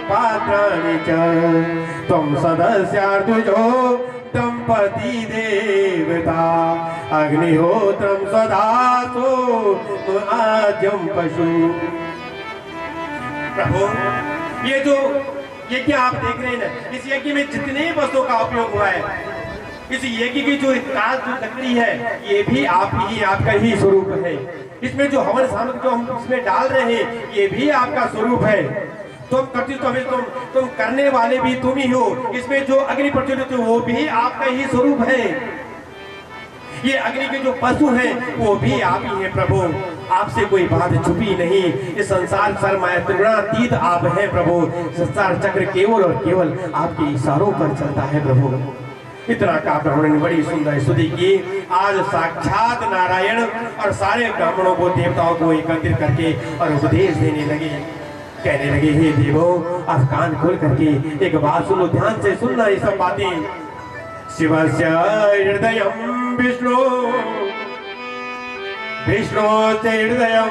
पात्राणि च त्वं सदस्यार्जुजो दंपति देवता अग्निहोत्रं सदासो आज्यं पशु। प्रभु ये जो यज्ञ आप देख रहे हैं ना, इस यज्ञ में जितने वस्तुओं का उपयोग हुआ है, इस यज्ञ की जो लकड़ी है ये भी आपका ही स्वरूप है। इसमें जो हवन सामग्री जो हम इसमें डाल रहे हैं ये भी आपका स्वरूप है। तुम करने वाले भी तुम ही हो। इसमें जो अग्नि प्रज्वलित वो भी आपका ही स्वरूप है। ये अग्नि के जो पशु हैं वो भी आप ही हैं प्रभु। आपसे कोई बात छुपी नहीं। इस संसार सर्वतीत आप हैं प्रभु। संसार चक्र केवल और केवल आपके इशारों पर चलता है प्रभु। इतना का ब्राह्मण ने बड़ी सुंदर स्तुति की। आज साक्षात नारायण और सारे ब्राह्मणों को, देवताओं को एकत्रित करके और उपदेश देने लगे। कहने लगे, हे देवो आप कान खोल करके एक बात सुनो, ध्यान से सुनना ये सब बातें। शिवस्य हृदयं विष्णु विष्णु हृदयम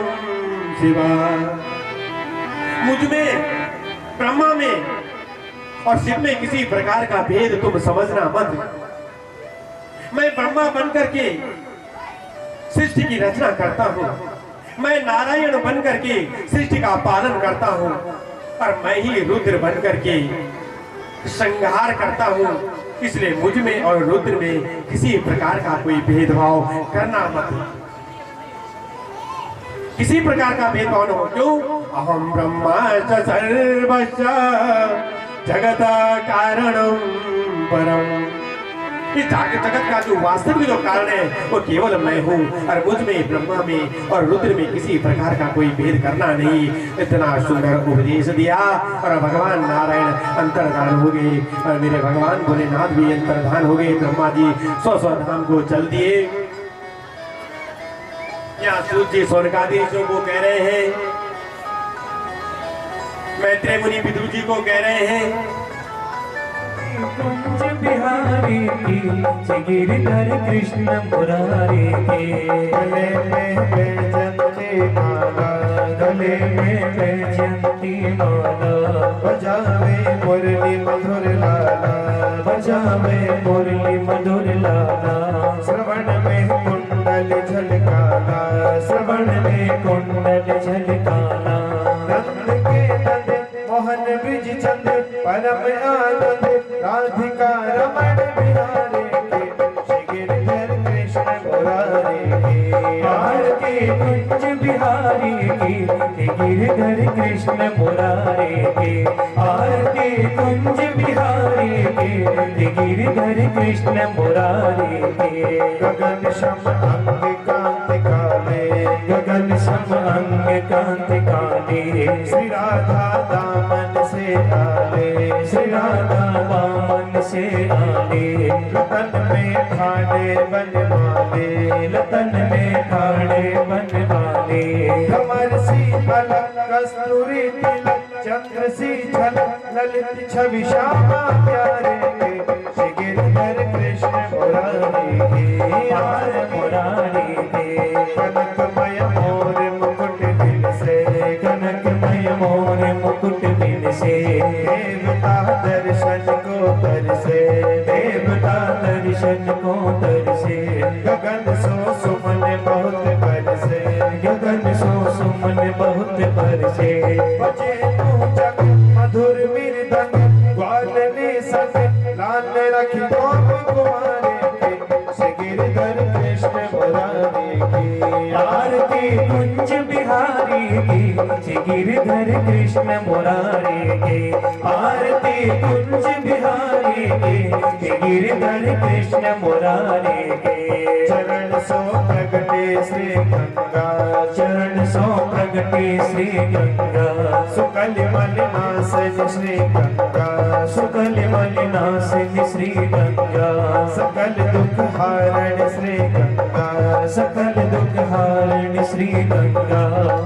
शिवा। मुझ में, ब्रह्मा में और शिव में किसी प्रकार का भेद तुम समझना मत। मैं ब्रह्मा बनकर के सृष्टि की रचना करता हूँ, मैं नारायण बनकर के सृष्टि का पालन करता हूँ, और मैं ही रुद्र बनकर के संहार करता हूँ। इसलिए मुझ में और रुद्र में किसी प्रकार का कोई भेदभाव करना मत, किसी प्रकार का भेदभाव न हो। क्यों? अहम ब्रह्मा च सर्वस्य जगत कारणम परम। इस जगत का जो वास्तविक जो कारण है वो केवल मैं हूँ, और मुझ में, ब्रह्मा में और रुद्र में किसी प्रकार का कोई भेद करना नहीं। इतना सुंदर उपदेश दिया और भगवान नारायण अंतर्धान हो गए, और मेरे भगवान भोलेनाथ भी अंतर्धान हो गए। ब्रह्मा जी स्व धाम को चल दिए। यहाँ सूत जी सोनकादीशों को कह रहे हैं, मैत्रेय मुनि विदुर जी को कह रहे हैं, कुंज बिहारी की गिरधर कृष्ण मुरारी के गले में बैजंती माला, गले में बैजंती माला। बजावे मुरली मधुर लाला, बजावे मुरली मधुर लाला। श्रवण में कुंडल झलकाला, श्रवण में कुंडल झलकाला। नंद के नंद मोहन ब्रिज चंद परम आनंद, राधिका रमण बिहारी के श्री गिरधर कृष्ण मुरारी के। आरती कुंज बिहारी की गिरधर कृष्ण मुरारी के। आरती कुंज बिहारी की गिरधर कृष्ण मुरारी के। गगन शम अंग कांति काले, गगन शम अंग कांति काले। श्री राधा दामन से आले, श्री राधा दामन से आले। लतन में ठाणे बनवाले, लतन में ठाणे बनवाले। कमर सी पलक कस्तूरी तिलक, चंद्र सी झलक ललित छवि श्यामा प्यारे के श्री गिरधर कृष्ण मुरारी के। यार मुरारी के। कनकमय मोर मुकुट बिन से, कनकमय मोर मुकुट बिन से। देवता दर्शन को तरसे, देवता दर्शन को तरसे। गगन सो सुमन बहुत बरसे, गगन सो सुमन बहुत बरसे। बजे तू जग मधुर मृदंग, ग्वाल ने संग लाल रखी गोप कुमारे के श्री गिरधर कृष्ण मुरारी के। आरती कुंज बिहारी की श्री गिरधर कृष्ण मुरारी के। आरती कुंज बिहारी की श्री गिरधर कृष्ण मुरारी के। चरण सो प्रगटे श्री गंगा, चरण सो प्रगटे श्री गंगा। सुकल मलिनासन श्री गंगा, सुकल मलिनासन श्री गंगा। सकल दुख हारण श्री गंगा, सकल दुख हारण श्री गंगा।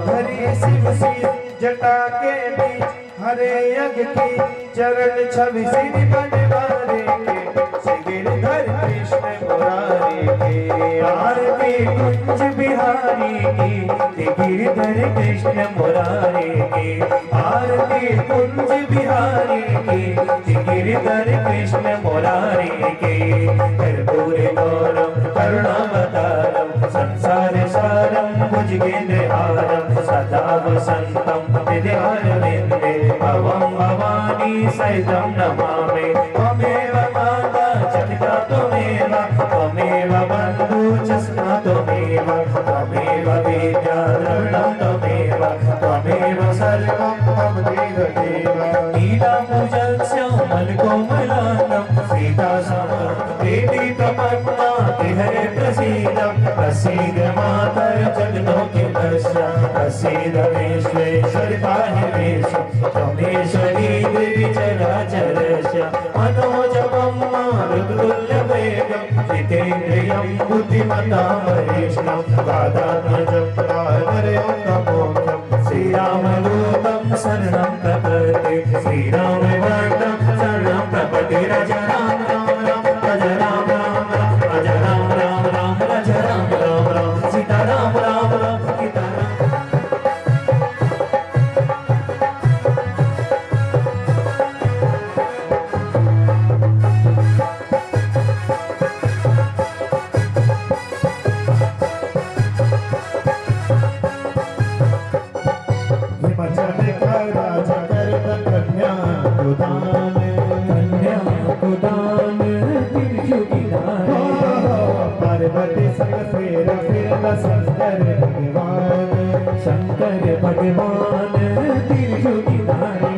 हरे शिव सी जटा के बीच, हरे यज्ञ की चरण छवि श्री बनवारे के श्री गिरधर कृष्ण मुरारी के। आरती कुंज बिहारी की गिरधर कृष्ण मुरारी के। आरती कुंज बिहारी की गिरधर कृष्ण मुरारी के। कर्पूर गौरम करुणावतारम, संसार सारम भुजगेन्द्रहारम। सदा वसंतम हृदयारविंदे, भवं भवानी सहितं नमामि। त्वमेव माता जगता त्वमेव, त्वमेव बन्धु च त्वमेव, त्वमेव विद्या द्रविणं त्वमेव, त्वमेव सर्वं मम देवदेव। लीलापूजस्य मलकोमलानं, सीता समं देवी प्रपन्ना हरे प्रसीदं। प्रसीद मातर जगदोऽखिलस्य, प्रसीद विश्वेश्वर पाहि वेश। त्वमेश्वरी देवी चराचरस्य, मनोजवं मारुतुल्यवेगं। जितेन्द्रियं बुद्धिमतां वरिष्ठं, वादात्मजं प्राणरयोगमोक्षं। श्रीरामदूतं शरणं प्रपद्ये, श्रीरामभक्तं शरणं प्रपद्ये। रज राम राम राम, रज राम राम राम, रज राम राम राम, रज राम राम राम। सीता राम राम दान तिरछू किनारे पार्वती संग फेरा फेरला शंकर भगवान तिरछू किनारे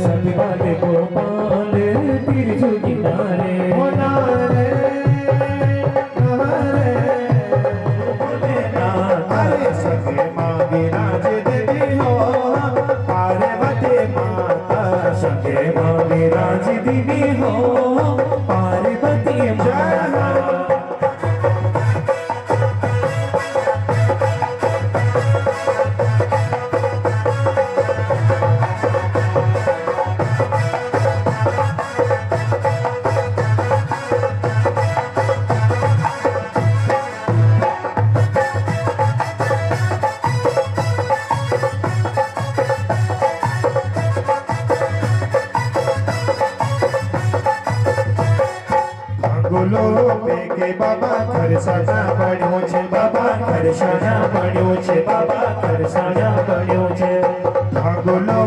सदिवाले गोपाल तिरछू किनारे अरे सगे मांगी राज देवी हो पार्वती माता सगे मावे राज दीदी हो पार्वती माता गोलो के बाबा खरसाना बन्यो छे बाबा खरसाना बन्यो छे बाबा खरसाना बन्यो छे गोलो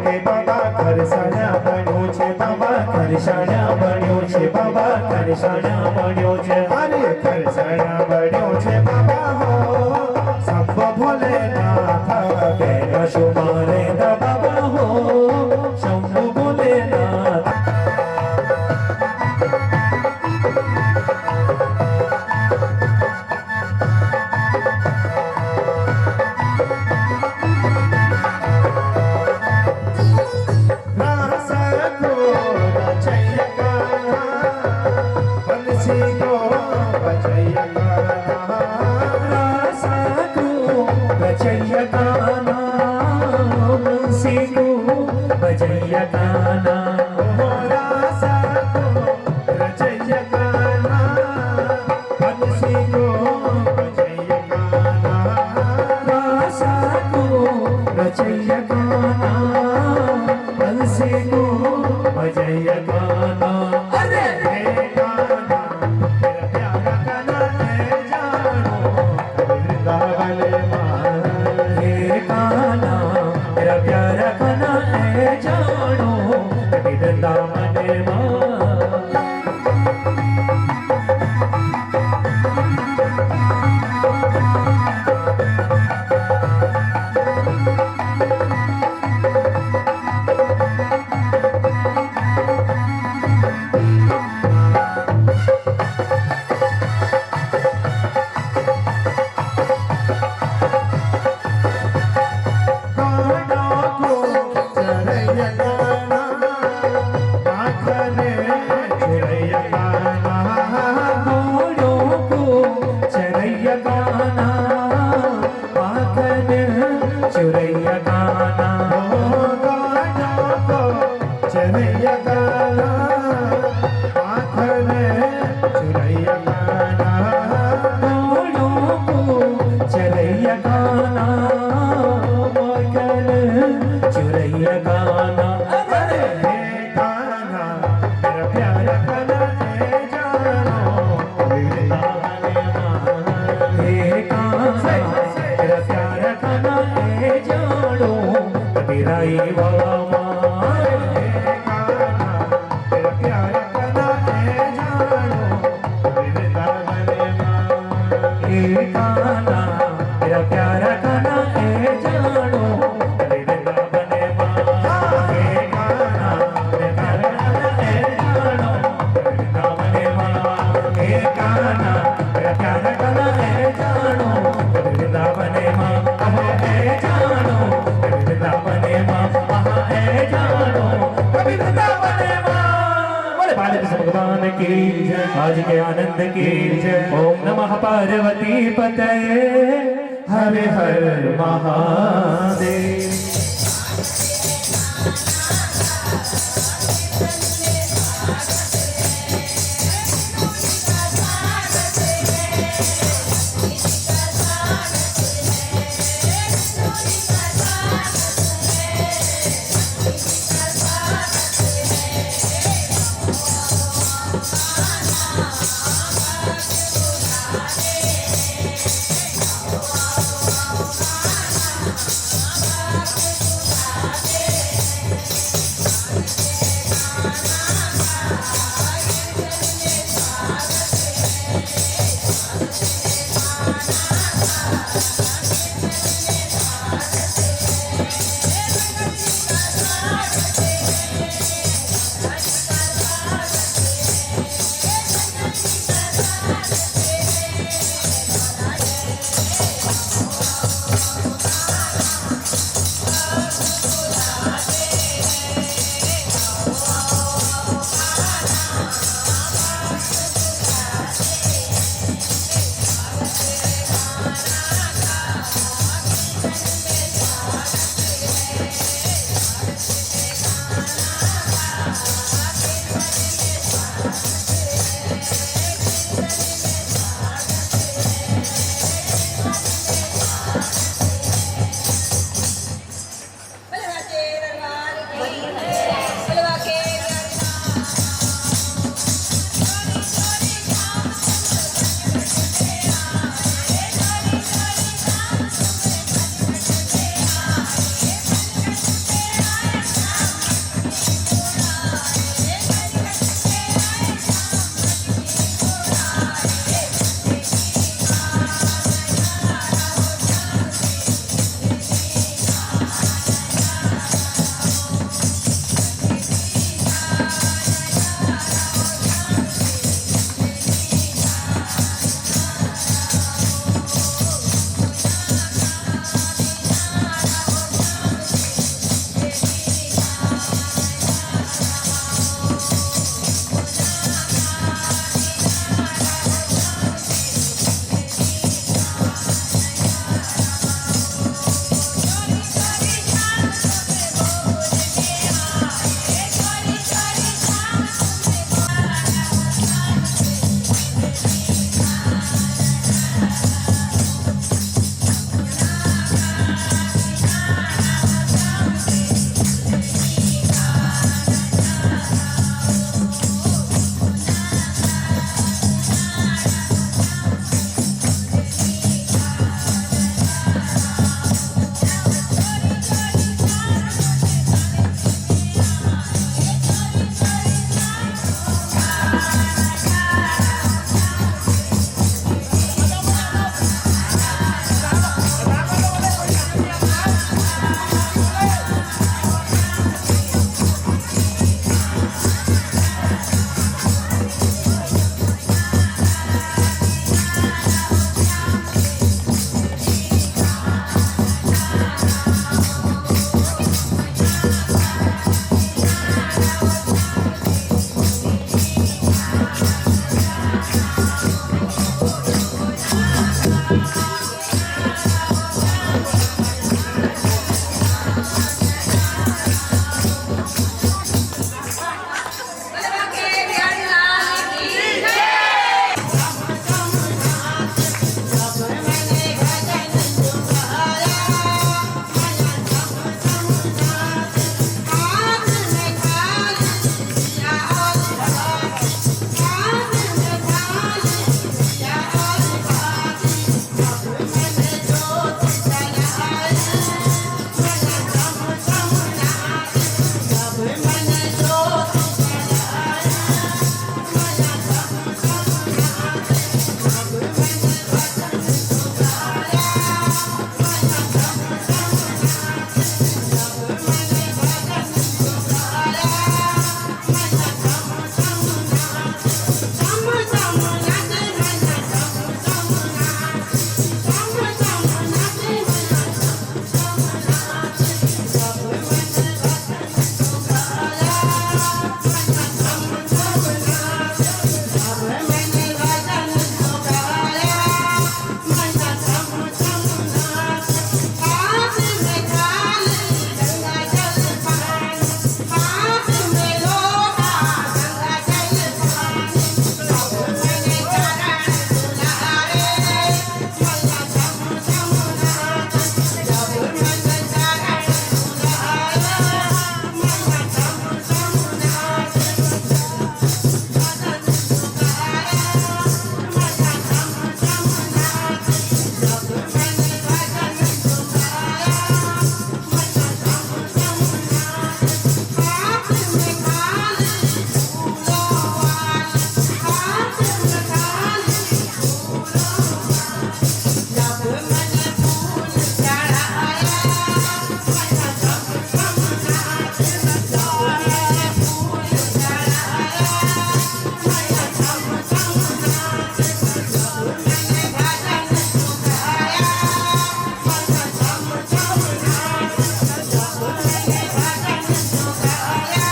के बाबा खरसाना बन्यो छे बाबा खरसाना बन्यो छे बाबा खरसाना बन्यो छे अरे खरसाना बन्यो छे बाबा हो सब भोलेनाथ तेरा शुमारे दा बाबा हो शंभु भोलेनाथ बजैया गाना भगवान की आज के आनंद की ओम नमः पार्वती पतये हर हर महादेव। Yeah.